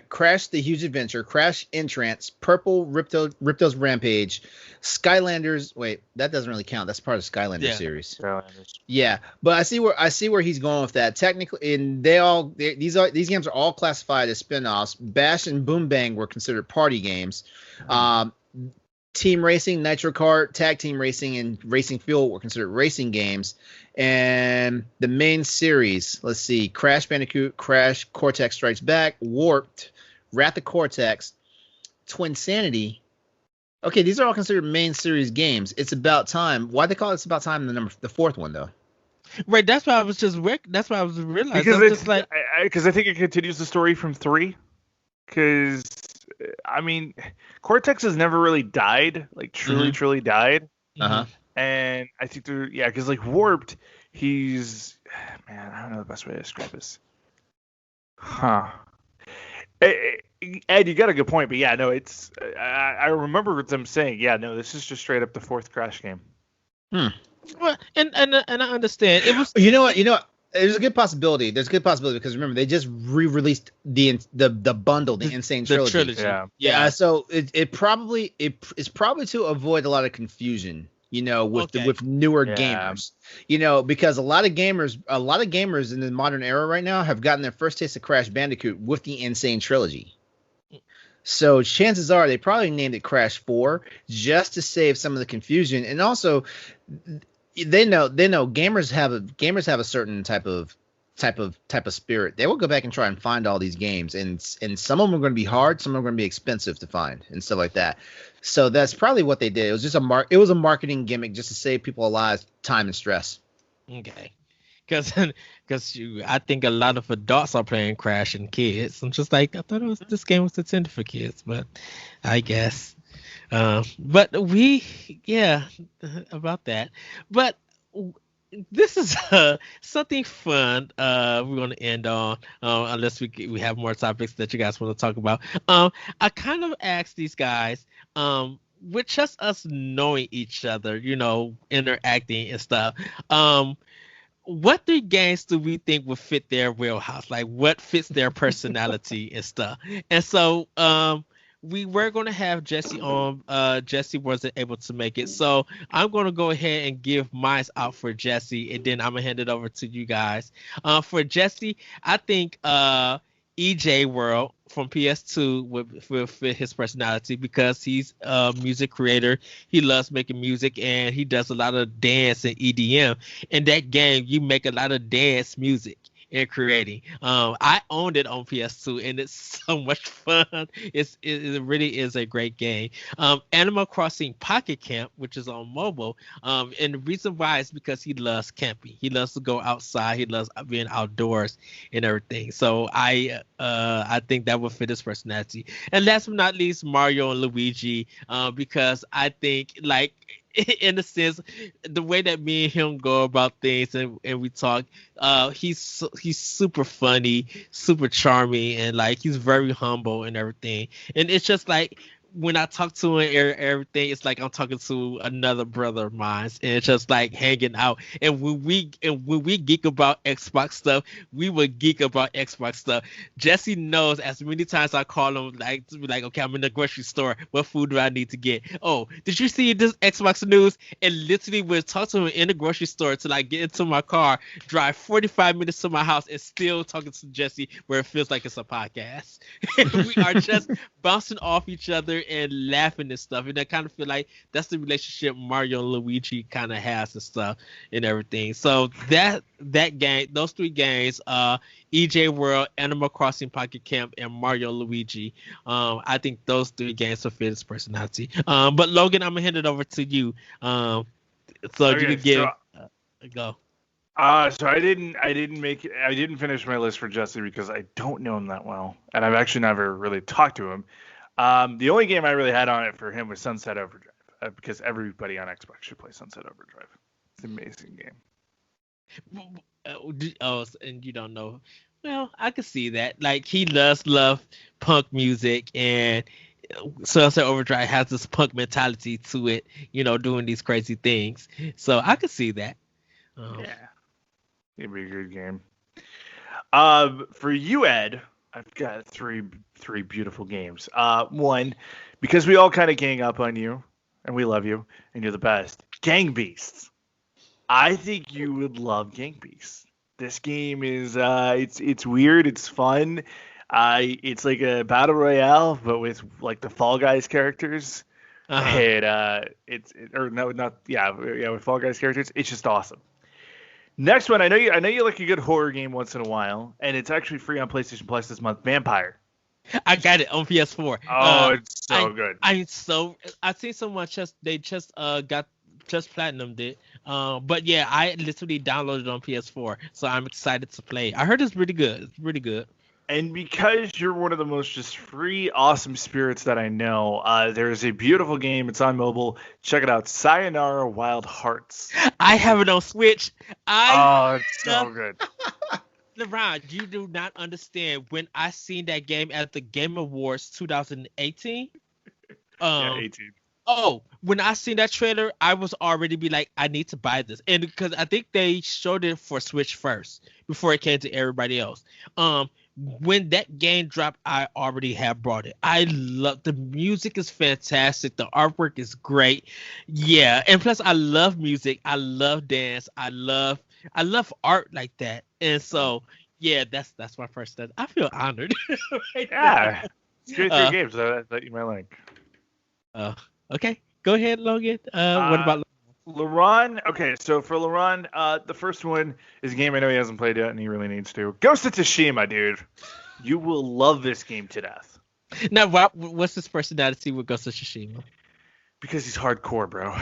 Crash the Huge Adventure, Crash Entrance, Purple Ripto's Rampage, Skylanders. Wait, that doesn't really count. That's part of the Skylanders series. Skylanders. Yeah, but I see where he's going with that. Technically, and these games are all classified as spin-offs. Bash and Boom Bang were considered party games. Team Racing, Nitro Kart, Tag Team Racing, and Racing Fuel were considered racing games. And the main series, let's see, Crash Bandicoot, Crash, Cortex Strikes Back, Warped, Wrath of Cortex, Twinsanity. Okay, these are all considered main series games. It's About Time. Why they call it It's About Time the 4th one though? Right, that's why I was realizing. Because I think it continues the story from 3. Because I mean, Cortex has never really died, like truly died. Uh-huh. And I think because like Warped, he's, man, I don't know the best way to describe this. Huh. Ed, you got a good point, but yeah, no, it's, I remember them saying, yeah, no, this is just straight up the 4th Crash game. Well, and I understand. It was. You know what? There's a good possibility. Because remember, they just re-released the bundle, the Insane Trilogy. Yeah. So it's probably to avoid a lot of confusion, with newer gamers, because a lot of gamers in the modern era right now have gotten their first taste of Crash Bandicoot with the Insane Trilogy. So chances are they probably named it Crash 4 just to save some of the confusion, and also they know gamers have a certain type of spirit. They will go back and try and find all these games, and some of them are going to be hard, some of them are going to be expensive to find and stuff like that. So that's probably what they did. It was just a marketing gimmick just to save people a lot of time and stress. Okay. Because I think a lot of adults are playing Crash and kids. I'm just like, I thought this game was intended for kids, but I guess. But about that. But this is something fun. We're going to end on, unless we have more topics that you guys want to talk about. I kind of asked these guys, with just us knowing each other, interacting and stuff. what three games do we think would fit their wheelhouse? Like what fits their personality and stuff? And so we were gonna have Jesse on. Jesse wasn't able to make it. So I'm gonna go ahead and give mine out for Jesse, and then I'm gonna hand it over to you guys. For Jesse, I think EJ World from PS2 would fit his personality because he's a music creator. He loves making music and he does a lot of dance and EDM. In that game, you make a lot of dance music and creating. I owned it on PS2 and it's so much fun. It really is a great game. Animal Crossing Pocket Camp, which is on mobile. And the reason why is because he loves camping. He loves to go outside. He loves being outdoors and everything. So I think that would fit his personality. And last but not least, Mario and Luigi, because I think like in a sense, the way that me and him go about things and we talk, he's super funny, super charming, and like he's very humble and everything. And it's just like when I talk to him, everything, it's like I'm talking to another brother of mine, and it's just like hanging out. And when we geek about Xbox stuff, we would geek about Xbox stuff. Jesse knows as many times I call him like to be like, okay, I'm in the grocery store. What food do I need to get? Oh, did you see this Xbox news? And literally would talk to him in the grocery store till I get into my car, drive 45 minutes to my house, and still talking to Jesse where it feels like it's a podcast. We are just bouncing off each other and laughing and stuff, and I kind of feel like that's the relationship Mario and Luigi kind of has and stuff and everything. So that game, those three games, EJ World, Animal Crossing Pocket Camp, and Mario and Luigi, I think those three games will fit his personality. But Logan, I'm gonna hand it over to you. So okay, you can give go. So I didn't finish my list for Jesse because I don't know him that well, and I've actually never really talked to him. The only game I really had on it for him was Sunset Overdrive, because everybody on Xbox should play Sunset Overdrive. It's an amazing game. Oh, and you don't know. Well, I can see that. Like he does love punk music, and Sunset Overdrive has this punk mentality to it. You know, doing these crazy things. So I can see that. Yeah, it'd be a good game. For you, Ed, I've got three beautiful games. One, because we all kind of gang up on you, and we love you, and you're the best. Gang Beasts. I think you would love Gang Beasts. This game is it's weird, it's fun. It's like a battle royale, but with like the Fall Guys characters. And with Fall Guys characters. It's just awesome. Next one, I know you like a good horror game once in a while, and it's actually free on PlayStation Plus this month. Vampire. I got it on PS4. Oh, it's so good. I've seen someone they just platinumed it. But yeah, I literally downloaded it on PS4, so I'm excited to play. I heard it's really good. It's really good. And because you're one of the most just free, awesome spirits that I know, there's a beautiful game. It's on mobile. Check it out. Sayonara Wild Hearts. I have it on Switch. It's so good. LeRon, you do not understand. When I seen that game at the Game Awards 2018. 18. Oh, when I seen that trailer, I was already be like, I need to buy this. And because I think they showed it for Switch first before it came to everybody else. When that game dropped, I already have brought it. I love the music is fantastic. The artwork is great. Yeah, and plus I love music. I love dance. I love art like that. And so yeah, that's my first step. I feel honored. Right now. It's great three games that you might like. Okay, go ahead, Logan. What about LeRon? Okay, so for LeRon, the first one is a game I know he hasn't played yet, and he really needs to. Ghost of Tsushima, dude. You will love this game to death. Now, what's his personality with Ghost of Tsushima? Because he's hardcore, bro.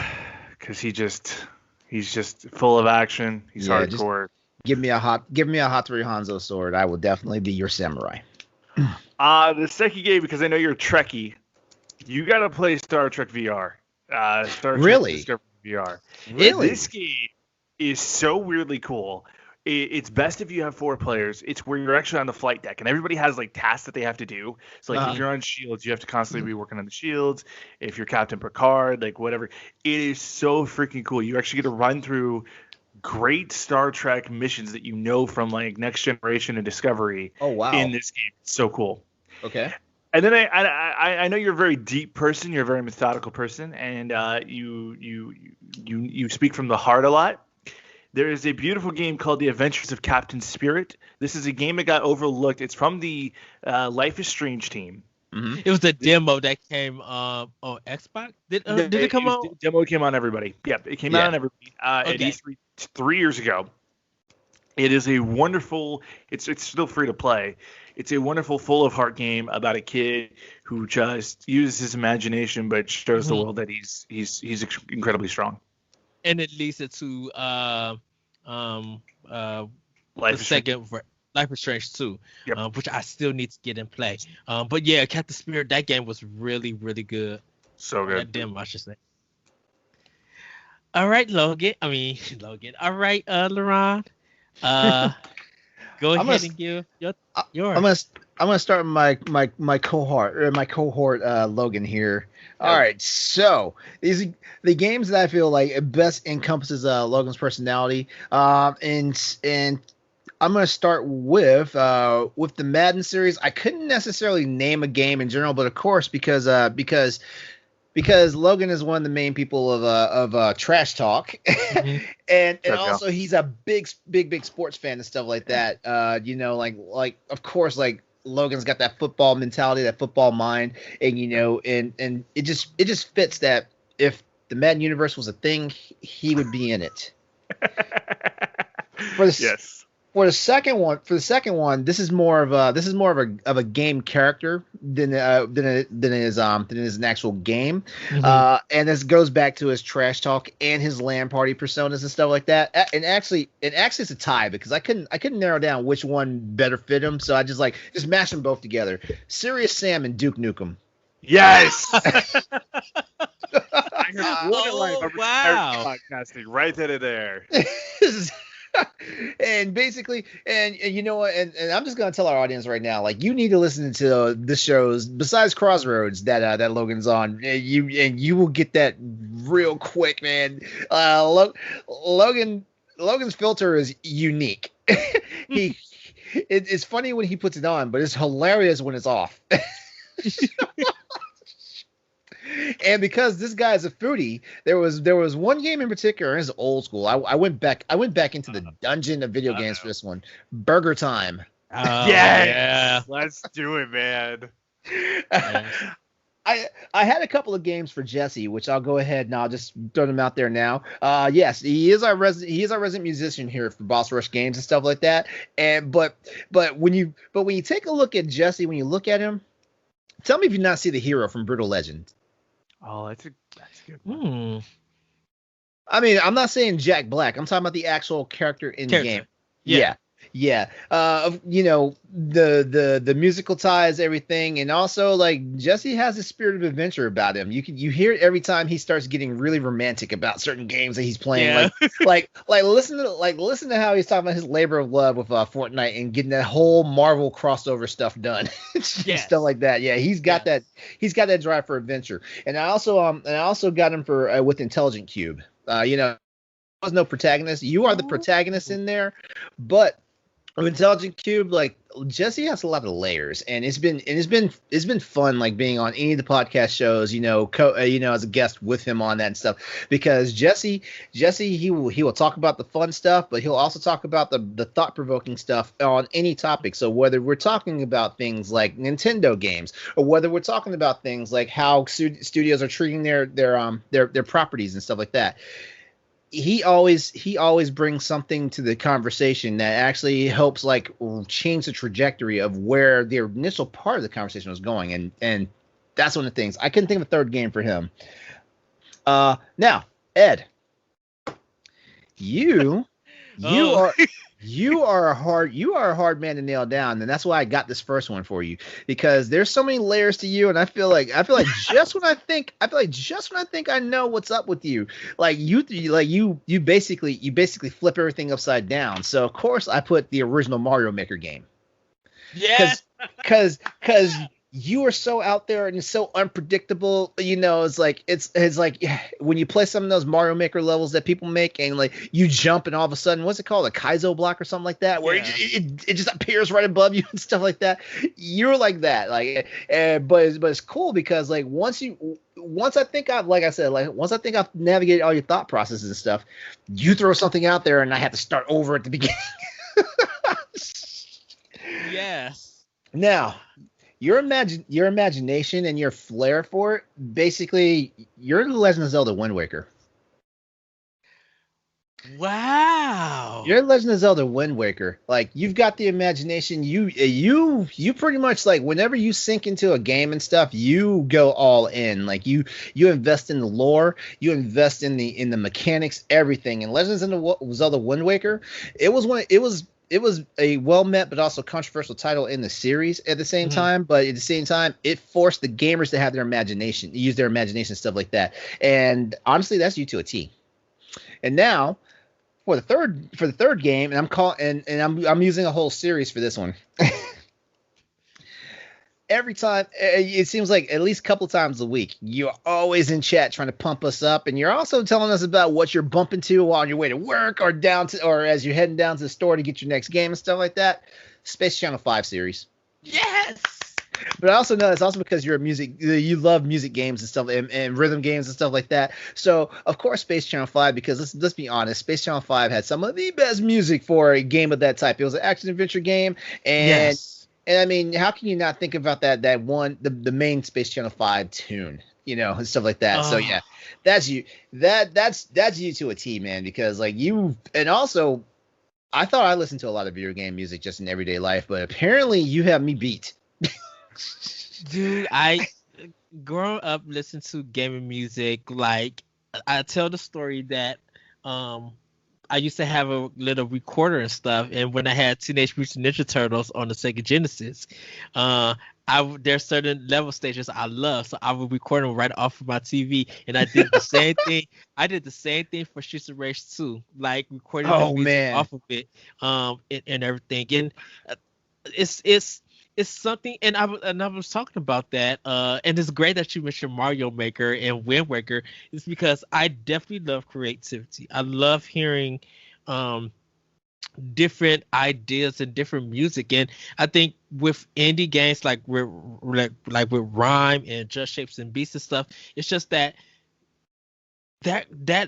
Because he's just full of action. He's hardcore. Give me a Hattori Hanzo sword. I will definitely be your samurai. The second game, because I know you're a Trekkie, you gotta play Star Trek VR. Star Trek Discovery VR. Really? This game is so weirdly cool. It's best if you have 4 players. It's where you're actually on the flight deck, and everybody has like tasks that they have to do. So like if you're on shields, you have to constantly be working on the shields. If you're Captain Picard, like whatever. It is so freaking cool. You actually get to run through great Star Trek missions that you know from like Next Generation and Discovery. Oh wow. In this game, it's so cool. Okay. And then I know you're a very deep person. You're a very methodical person, and you speak from the heart a lot. There is a beautiful game called The Adventures of Captain Spirit. This is a game that got overlooked. It's from the Life is Strange team. Mm-hmm. It was the demo that came on Xbox. Did it come out? Demo came on everybody. Yep, it came out on everybody at E3 3 years ago. It is a wonderful. It's still free to play. It's a wonderful, full of heart game about a kid who just uses his imagination, but shows the world that he's incredibly strong. And it leads it to Life is Strange 2, Yep. which I still need to get and play. But yeah, Captain Spirit, that game was really, really good. So good. That demo, I should say. All right, Logan. All right, LeRon. Go ahead and give yours. I'm gonna start my cohort Logan here. All right, so these the games that I feel like best encompasses Logan's personality. And I'm gonna start with the Madden series. I couldn't necessarily name a game in general, but of course because Logan is one of the main people of Trash Talk, and also he's a big sports fan and stuff like that. Like of course, like Logan's got that football mentality, that football mind, and and it just fits that if the Madden universe was a thing, he would be in it. Yes. For the second one, this is more of a game character than it is an actual game. And this goes back to his Trash Talk and his LAN party personas and stuff like that. And actually it's a tie because I couldn't narrow down which one better fit him, so I just mash them both together. Serious Sam and Duke Nukem. Yes. Wow. Podcasting right then and there. And basically, and you know what, and I'm just gonna tell our audience right now, like, you need to listen to the shows besides Crossroads that Logan's on. You will get that real quick, man. Logan's filter is unique. It's funny when he puts it on, but it's hilarious when it's off. And because this guy is a foodie, there was one game in particular. It's old school. I went back into the dungeon of video games for this one. Burger Time. Yeah, let's do it, man. I had a couple of games for Jesse, which I'll go ahead and I'll just throw them out there now. Yes, he is our resident musician here for Boss Rush Games and stuff like that. And but when you take a look at Jesse, when you look at him, tell me if you not see the hero from Brutal Legend. Oh, that's a good one. I mean, I'm not saying Jack Black. I'm talking about the actual character in the game. Yeah. The musical ties, everything, and also like Jesse has a spirit of adventure about him. You hear it every time he starts getting really romantic about certain games that he's playing. Yeah. Like listen to how he's talking about his labor of love with Fortnite and getting that whole Marvel crossover stuff done. Stuff like that. Yeah, he's got that. He's got that drive for adventure. And I also got him for with Intelligent Cube. There was no protagonist. You are the protagonist in there, but with Intelligent Cube, like, Jesse has a lot of layers, and it's been fun, like, being on any of the podcast shows, as a guest with him on that and stuff, because Jesse he will talk about the fun stuff, but he'll also talk about the thought-provoking stuff on any topic. So whether we're talking about things like Nintendo games, or whether we're talking about things like how studios are treating their properties and stuff like that, he always brings something to the conversation that actually helps like change the trajectory of where the initial part of the conversation was going, and that's one of the things. I couldn't think of a third game for him. Now, Ed, you are a hard man to nail down, and that's why I got this first one for you, because there's so many layers to you, and I feel like just when I think I know what's up with you, you basically flip everything upside down. So of course I put the original Mario Maker game. Yeah. Cause you are so out there and it's so unpredictable. It's like yeah, when you play some of those Mario Maker levels that people make, and like you jump and all of a sudden, what's it called, a Kaizo block or something like that, where it just appears right above you and stuff like that. You're like that, like, but it's cool because like once I think I've, like I said, like once I think I've navigated all your thought processes and stuff, you throw something out there and I have to start over at the beginning. Yes. Now, your imagination and your flair for it, basically, you're the Legend of Zelda Wind Waker. Wow. You're Legend of Zelda Wind Waker. Like, you've got the imagination. You pretty much, like, whenever you sink into a game and stuff, you go all in. Like, you invest in the lore, you invest in the mechanics, everything. And Legends of Zelda Wind Waker, it was a well met but also controversial title in the series at the same time. But at the same time, it forced the gamers to have their imagination, use their imagination, stuff like that. And honestly, that's you to a T. And now, for the third game, and I'm using a whole series for this one. Every time, it seems like at least a couple times a week, you're always in chat trying to pump us up, and you're also telling us about what you're bumping to on your way to work or as you're heading down to the store to get your next game and stuff like that. Space Channel 5 series. Yes. But I also know it's also because you love music games and stuff, and rhythm games and stuff like that. So of course Space Channel 5, because let's be honest, Space Channel 5 had some of the best music for a game of that type. It was an action adventure game, and Yes. and I mean, how can you not think about that one, the main Space Channel 5 tune, and stuff like that. So yeah, that's you. That's you to a T, man, because like and also I thought I listened to a lot of video game music just in everyday life, but apparently you have me beat. Dude, I growing up listening to gaming music, like I tell the story that I used to have a little recorder and stuff, and when I had Teenage Mutant Ninja Turtles on the Sega Genesis, there's certain level stages I love, so I would record them right off of my TV, and I did the same thing. I did the same thing for Streets of Rage 2, like recording the music off of it, and everything, and it's something, and I was talking about that, and it's great that you mentioned Mario Maker and Wind Waker. It's because I definitely love creativity. I love hearing different ideas and different music, and I think with indie games like with Rhyme and Just Shapes and Beats and stuff, it's just that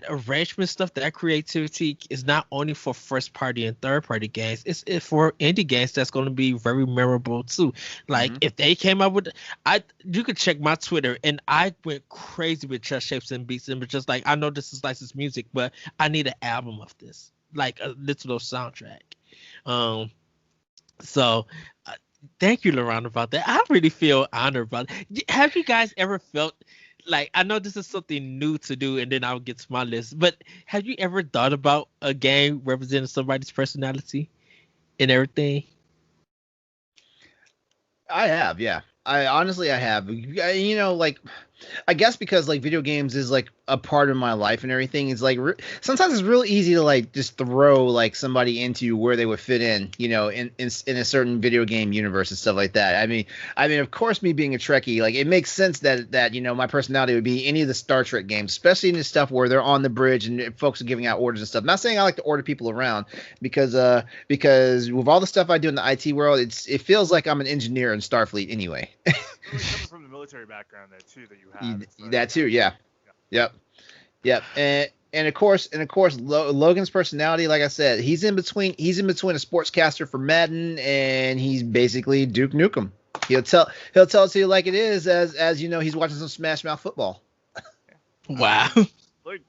arrangement stuff, that creativity is not only for first party and third party games, it's for indie games that's going to be very memorable too. Like if they came up with, you could check my Twitter, and I went crazy with Just Shapes and Beats, and was just like, I know this is licensed music, but I need an album of this, like a little soundtrack. So thank you, LeRon, about that. I really feel honored about it. Have you guys ever felt like, I know this is something new to do, and then I'll get to my list, but have you ever thought about a game representing somebody's personality and everything? I have, yeah. I honestly have. Like, I guess because like video games is like a part of my life and everything. It's like sometimes it's real easy to like just throw like somebody into where they would fit in, in a certain video game universe and stuff like that. I mean, of course, me being a Trekkie, like it makes sense that my personality would be any of the Star Trek games, especially in the stuff where they're on the bridge and folks are giving out orders and stuff. I'm not saying I like to order people around because with all the stuff I do in the IT world, it feels like I'm an engineer in Starfleet anyway. Really coming from the military background there too, that you have. That too, yeah. Yep. And of course, Logan's personality, like I said, he's in between a sportscaster for Madden, and he's basically Duke Nukem. He'll tell it to you like it is, as he's watching some Smash Mouth football. Wow. Look,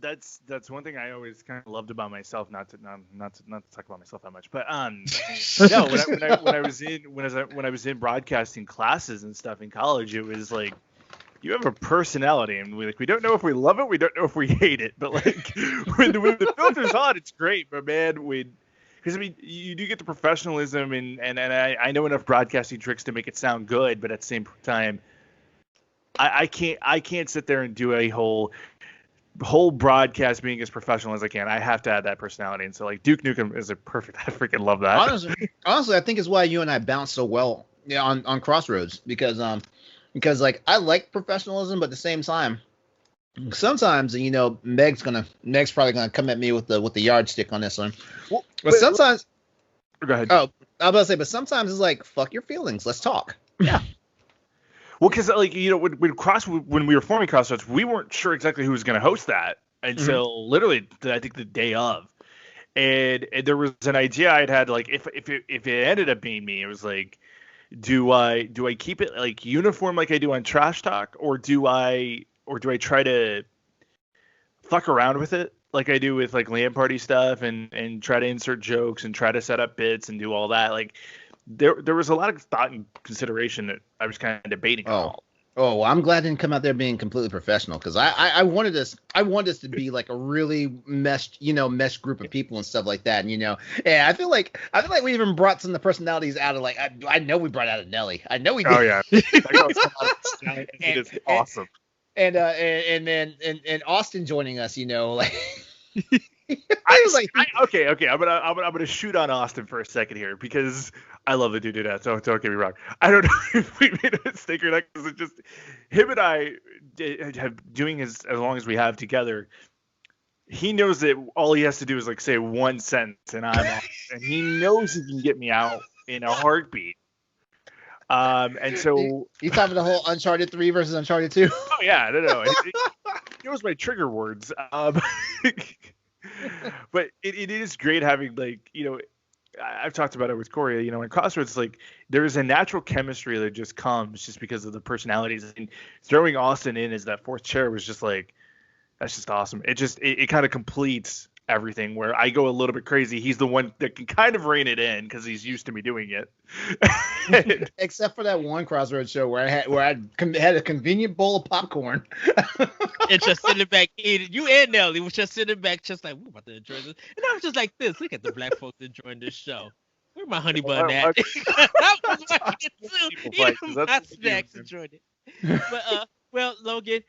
that's one thing I always kind of loved about myself. Not to talk about myself that much, but no. When I was in broadcasting classes and stuff in college, it was like, you have a personality, and we don't know if we love it, we don't know if we hate it, but like when the filter's on, it's great. But man, because I mean, you do get the professionalism, and I know enough broadcasting tricks to make it sound good, but at the same time, I can't sit there and do a whole broadcast being as professional as I can. I have to add that personality, and so like Duke Nukem is a perfect. I freaking love that. Honestly, I think it's why you and I bounce so well on Crossroads because like I like professionalism, but at the same time, sometimes Meg's probably gonna come at me with the yardstick on this one. Well, But sometimes, go ahead. oh, I was about to say, but sometimes it's like fuck your feelings, let's talk. Yeah. Well, because like when we were forming Crossroads, we weren't sure exactly who was going to host that until literally I think the day of, and there was an idea I'd had like if it ended up being me, it was like, do I keep it like uniform like I do on Trash Talk, or do I try to fuck around with it like I do with like LAN party stuff and try to insert jokes and try to set up bits and do all that like. There was a lot of thought and consideration that I was kind of debating. Oh, well, I'm glad I didn't come out there being completely professional because I wanted this to be like a really meshed group of people and stuff like that. And yeah, I feel like we even brought some of the personalities out of like I know we brought out of Nelly. I know we did. Oh yeah, it is awesome. And then Austin joining us, like. Okay. I'm gonna shoot on Austin for a second here because I love the dude to death. So don't get me wrong. I don't know if we made a mistake or not because it just him and I have doing as long as we have together. He knows that all he has to do is like say one sentence and I'm off, and he knows he can get me out in a heartbeat. And so you talking the whole Uncharted 3 versus Uncharted 2? Oh yeah, no. He knows my trigger words. But it is great having like I've talked about it with Corey. In Crossroads, like there is a natural chemistry that just comes just because of the personalities. And throwing Austin in as that fourth chair was just like that's just awesome. It kind of completes everything. Where I go a little bit crazy, he's the one that can kind of rein it in because he's used to me doing it. Except for that one Crossroads show where I had a convenient bowl of popcorn. And just sitting back eating. You and Nelly was just sitting back, just like we're about to enjoy this. And I was just like this. Look at the black folks enjoying this show. Where my honey bun at? That was what my snacks enjoyed it. But well, Logan,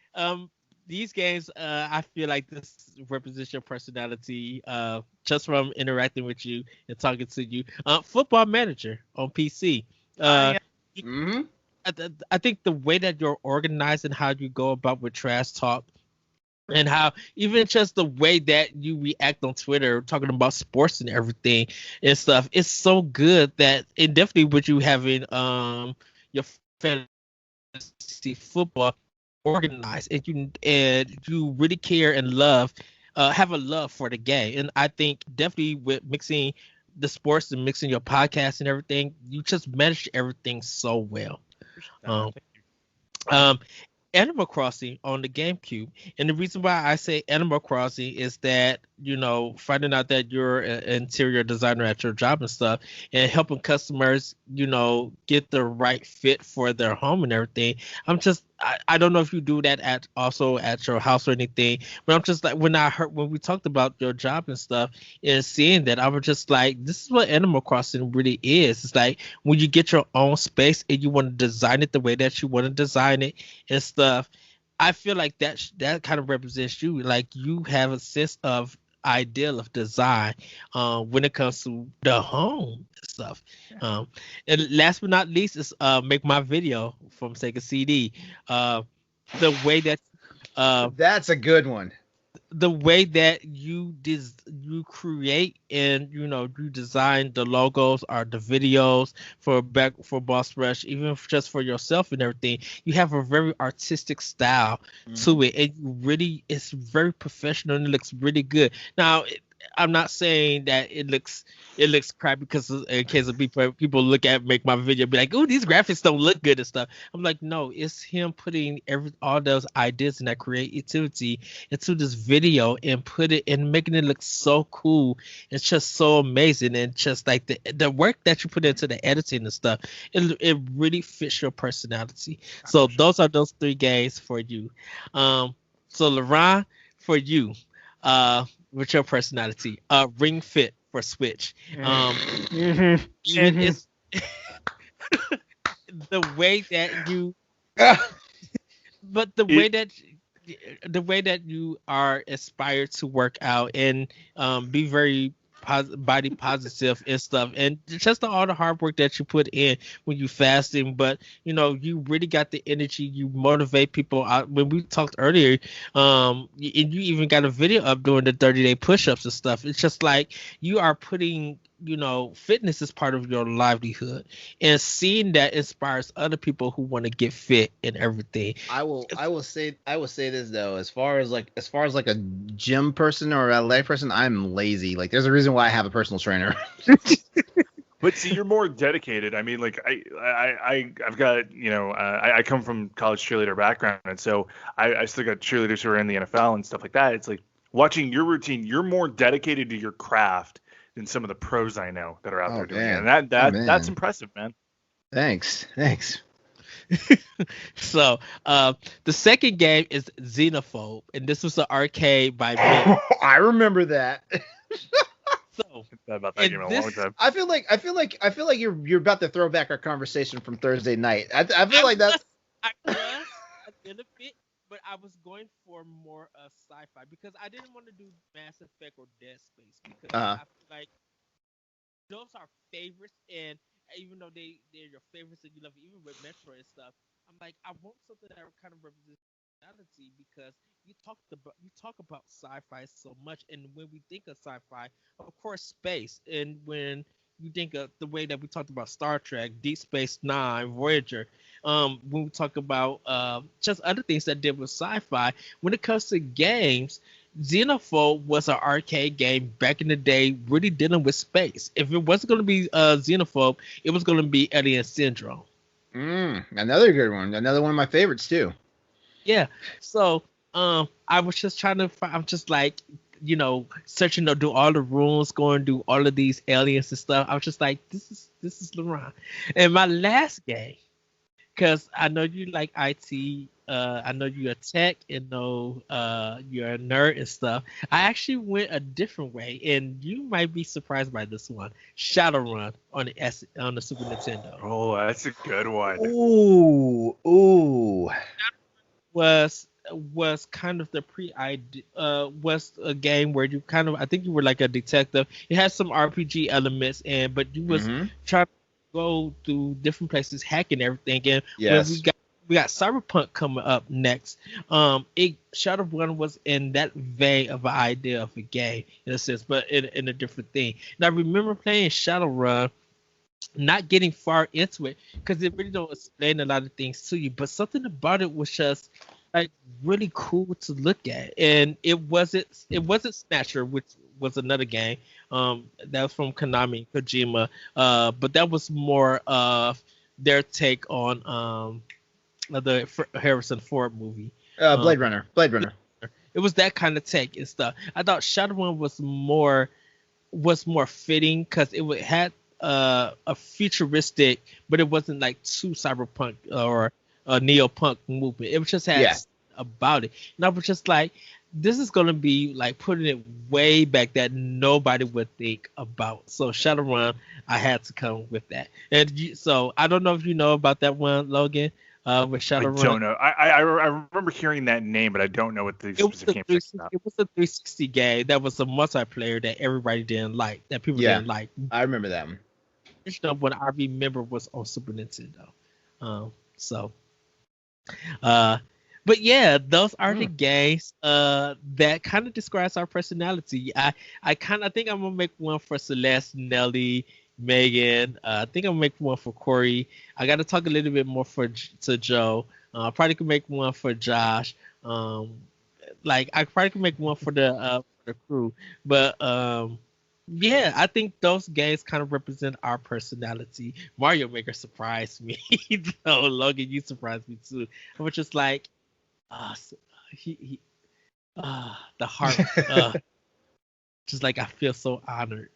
these games, I feel like this represents your personality. Just from interacting with you and talking to you. Football Manager on PC. I think the way that you're organized and how you go about with trash talk and how even just the way that you react on Twitter talking about sports and everything and stuff, it's so good that it definitely with you having your fantasy football organized and you really care and have a love for the game. And I think definitely with mixing the sports and mixing your podcast and everything, you just managed everything so well. Animal Crossing on the GameCube, and the reason why I say Animal Crossing is that finding out that you're an interior designer at your job and stuff, and helping customers get the right fit for their home and everything. I don't know if you do that also at your house or anything, but I'm just like when we talked about your job and stuff and seeing that, I was just like, this is what Animal Crossing really is. It's like when you get your own space and you want to design it the way that you want to design it and stuff. I feel like that kind of represents you. Like you have a sense of ideal of design when it comes to the home and stuff. And last but not least is Make My Video from Sega CD. The way that that's a good one. The way that you create and you design the logos or the videos for Boss Rush, even just for yourself and everything, you have a very artistic style to it, and it's very professional and it looks really good. Now, I'm not saying that it looks crap because in case of people look at Make My Video and be like, oh, these graphics don't look good and stuff. I'm like, no, it's him putting all those ideas and that creativity into this video and put it and making it look so cool. It's just so amazing, and just like the work that you put into the editing and stuff, it really fits your personality. So those are those three games for you. So LeRon, for you, with your personality, Ring Fit for Switch. Even it's the way that you, but the way that you are inspired to work out and be very body positive and stuff, and just all the hard work that you put in when you fasting. But you really got the energy. You motivate people. When we talked earlier, and you even got a video up doing the 30-day push-ups and stuff. It's just like you are putting fitness is part of your livelihood, and seeing that inspires other people who want to get fit and everything. I will say this though, as far as like a gym person or a leg person, I'm lazy. Like there's a reason why I have a personal trainer. But see, you're more dedicated. I mean, like I've got I come from college cheerleader background, and so I still got cheerleaders who are in the NFL and stuff like that. It's like watching your routine. You're more dedicated to your craft than some of the pros I know that are out there doing it. And that's impressive, man. Thanks. So the second game is Xenophobe, and this was an arcade by me. I remember that. So about that game in a long time. I feel like you're about to throw back our conversation from Thursday night. I feel like that's. I was a little bit, but I was going for more sci-fi because I didn't want to do Mass Effect or Dead Space because I feel like those are favorites, and even though they're your favorites and you love it, even with Metro and stuff, I'm like, I want something that kind of represents reality because you talk about sci-fi so much, and when we think of sci-fi, of course, space, and when you think of the way that we talked about Star Trek, Deep Space Nine, Voyager, when we talk about just other things that did with sci-fi, when it comes to games, Xenophobe was an arcade game back in the day, really dealing with space. If it wasn't going to be Xenophobe, it was going to be Alien Syndrome. Another good one. Another one of my favorites too. Yeah. So I was just trying to find. I'm just like searching to do all the rooms, going to do all of these aliens and stuff. I was just like, this is LeRon. And my last game, because I know you like IT. I know you're a tech and know you're a nerd and stuff. I actually went a different way, and you might be surprised by this one. Shadowrun on the Super Nintendo. Oh, that's a good one. Ooh. Was kind of the was a game where you kind of, I think you were like a detective. It had some RPG elements, but you was trying to go through different places, hacking everything. And yes. We got Cyberpunk coming up next. Shadowrun was in that vein of an idea of a game in a sense, but in a different thing. And I remember playing Shadowrun, not getting far into it because it really don't explain a lot of things to you, but something about it was just like really cool to look at. And it wasn't Snatcher, which was another game that was from Konami, Kojima, but that was more of their take on the Harrison Ford movie, Blade Runner. It was that kind of take and stuff. I thought Shadowrun was more fitting because it had a futuristic, but it wasn't like too cyberpunk or a neo-punk movement. It was just had about it, and I was just like, this is gonna be like putting it way back that nobody would think about. So Shadowrun, I had to come with that. And so I don't know if you know about that one, Logan. With Shadowrun. I don't know. I remember hearing that name, but I don't know what the specific game is about. It was a 360 game that was a multiplayer that everybody didn't like, that people didn't like. I remember that one. What I remember was on Super Nintendo. But yeah, those are the games that kind of describes our personality. I think I'm gonna make one for Celeste, Nelly, Megan. I think I'm gonna make one for Corey. I got to talk a little bit more to Joe. Probably could make one for Josh. I probably could make one for the crew. But yeah, I think those games kind of represent our personality. Mario Maker surprised me. So Logan, you surprised me too. I was just like, the heart. Just like I feel so honored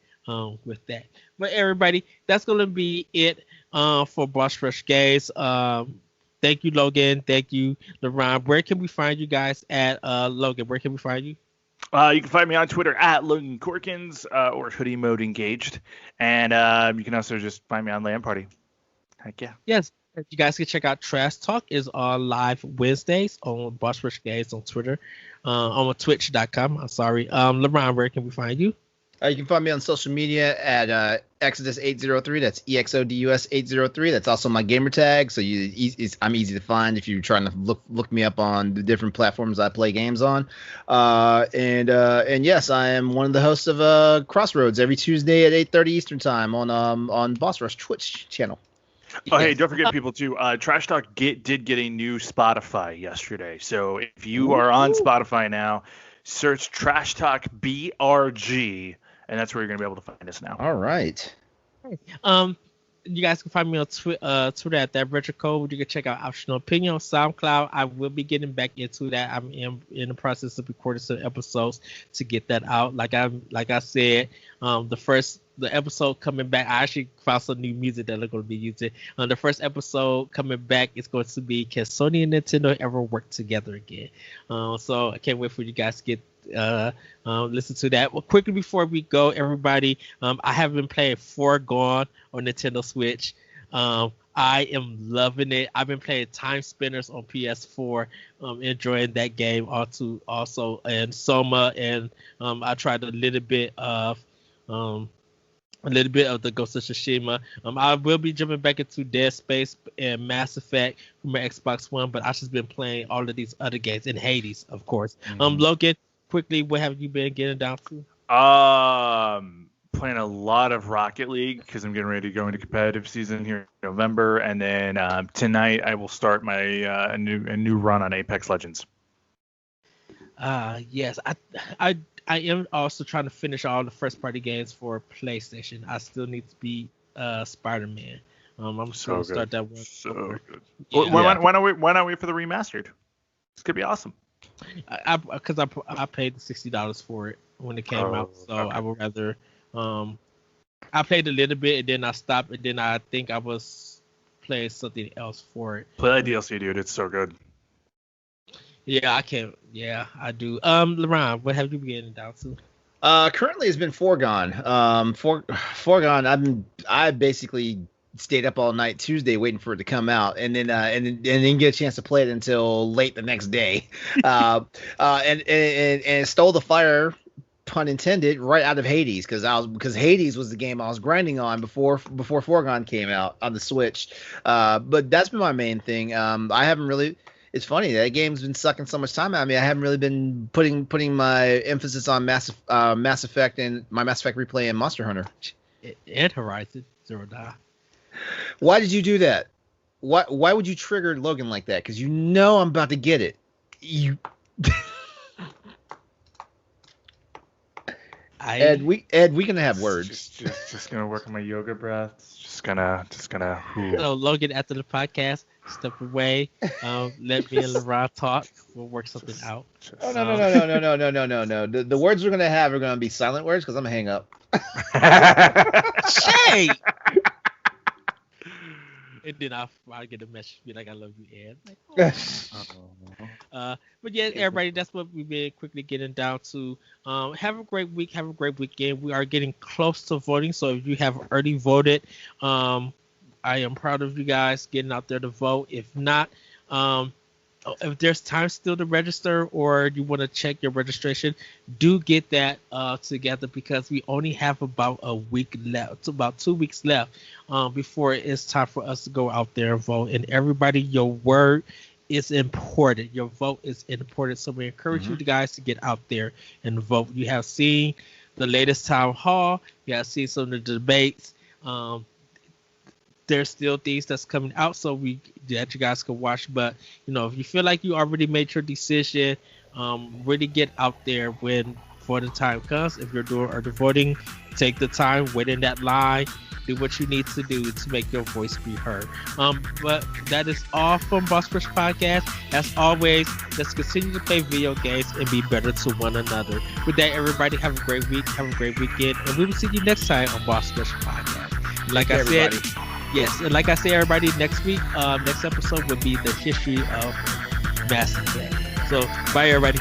with that. But everybody, that's gonna be it for Boss Rush Games. Thank you, Logan. Thank you, LeRon. Where can we find you guys at? Logan, where can we find you? You can find me on Twitter at Logan Corkins or Hoodie Mode Engaged, and you can also just find me on LAN Party. Heck yeah. Yes. You guys can check out Trash Talk is on live Wednesdays on Boss Rush Games on Twitter, on Twitch.com. I'm sorry. LeRon, where can we find you? You can find me on social media at Exodus803. That's EXODUS803. That's also my gamer tag. So I'm easy to find if you're trying to look me up on the different platforms I play games on. And yes, I am one of the hosts of Crossroads every Tuesday at 8:30 Eastern Time on Boss Rush Twitch channel. Oh, hey, don't forget people too. Trash Talk did get a new Spotify yesterday. So if you are on Spotify now, search Trash Talk BRG, and that's where you're gonna be able to find us now. All right. You guys can find me on Twitter at that Richard Code. You can check out Optional Opinion on SoundCloud. I will be getting back into that. I'm in the process of recording some episodes to get that out. Like I said, the episode coming back, I actually found some new music that I'm going to be using. The first episode coming back is going to be, can Sony and Nintendo ever work together again? So I can't wait for you guys to get listen to that. Well, quickly before we go, everybody, I have been playing Foregone on Nintendo Switch. I am loving it. I've been playing Time Spinners on PS4, enjoying that game also, and Soma, and I tried a little bit of the Ghost of Tsushima. I will be jumping back into Dead Space and Mass Effect from my Xbox One, but I've just been playing all of these other games, and Hades, of course. Logan, quickly, what have you been getting down to? Playing a lot of Rocket League because I'm getting ready to go into competitive season here in November, and then tonight I will start my a new run on Apex Legends. Yes, I am also trying to finish all the first party games for PlayStation. I still need to beat Spider-Man. I'm just going to start that one. So good. Yeah. Why not wait for the remastered? It's gonna be awesome. Because I paid the $60 for it when it came out, so okay. I would rather. I played a little bit and then I stopped, and then I think I was playing something else for it. Play that DLC, dude. It's so good. Yeah, I can't. Yeah, I do. LeRon, what have you been getting down to? Currently, it's been Foregone. Foregone. I basically stayed up all night Tuesday waiting for it to come out, and then didn't get a chance to play it until late the next day. And stole the fire, pun intended, right out of Hades, because Hades was the game I was grinding on before Foregone came out on the Switch. But that's been my main thing. I haven't really. It's funny, that game's been sucking so much time out of me. I haven't really been putting my emphasis on Mass Effect and my Mass Effect replay and Monster Hunter. And Horizon Zero Dawn. Why did you do that? Why would you trigger Logan like that? Because you know I'm about to get it. Ed, we gonna have words. Just gonna work on my yoga breaths. Just gonna. So Logan, after the podcast, step away. Let me and LeRon talk. We'll work something out. Oh no. The words we're gonna have are gonna be silent words because I'm gonna hang up. Shay. And then I'll get a message be like, I love you, Ed. Like, oh. But yeah, everybody, that's what we've been quickly getting down to. Have a great week. Have a great weekend. We are getting close to voting. So if you have already voted, I am proud of you guys getting out there to vote. If not, if there's time still to register or you want to check your registration, do get that together, because we only have about a week left, about 2 weeks left before it's time for us to go out there and vote. And everybody, your word is important. Your vote is important. So we encourage you guys to get out there and vote. You have seen the latest town hall. You have seen some of the debates. There's still things that's coming out, so that you guys can watch. But if you feel like you already made your decision, really get out there when voting time comes. If you're doing early voting, take the time, wait in that line, do what you need to do to make your voice be heard. But that is all from Boss Rush Podcast. As always, let's continue to play video games and be better to one another. With that, everybody, have a great week, have a great weekend, and we will see you next time on Boss Rush Podcast. Like I said. Yes, and like I say, everybody, next week, next episode will be the history of Mass Effect. So, bye, everybody.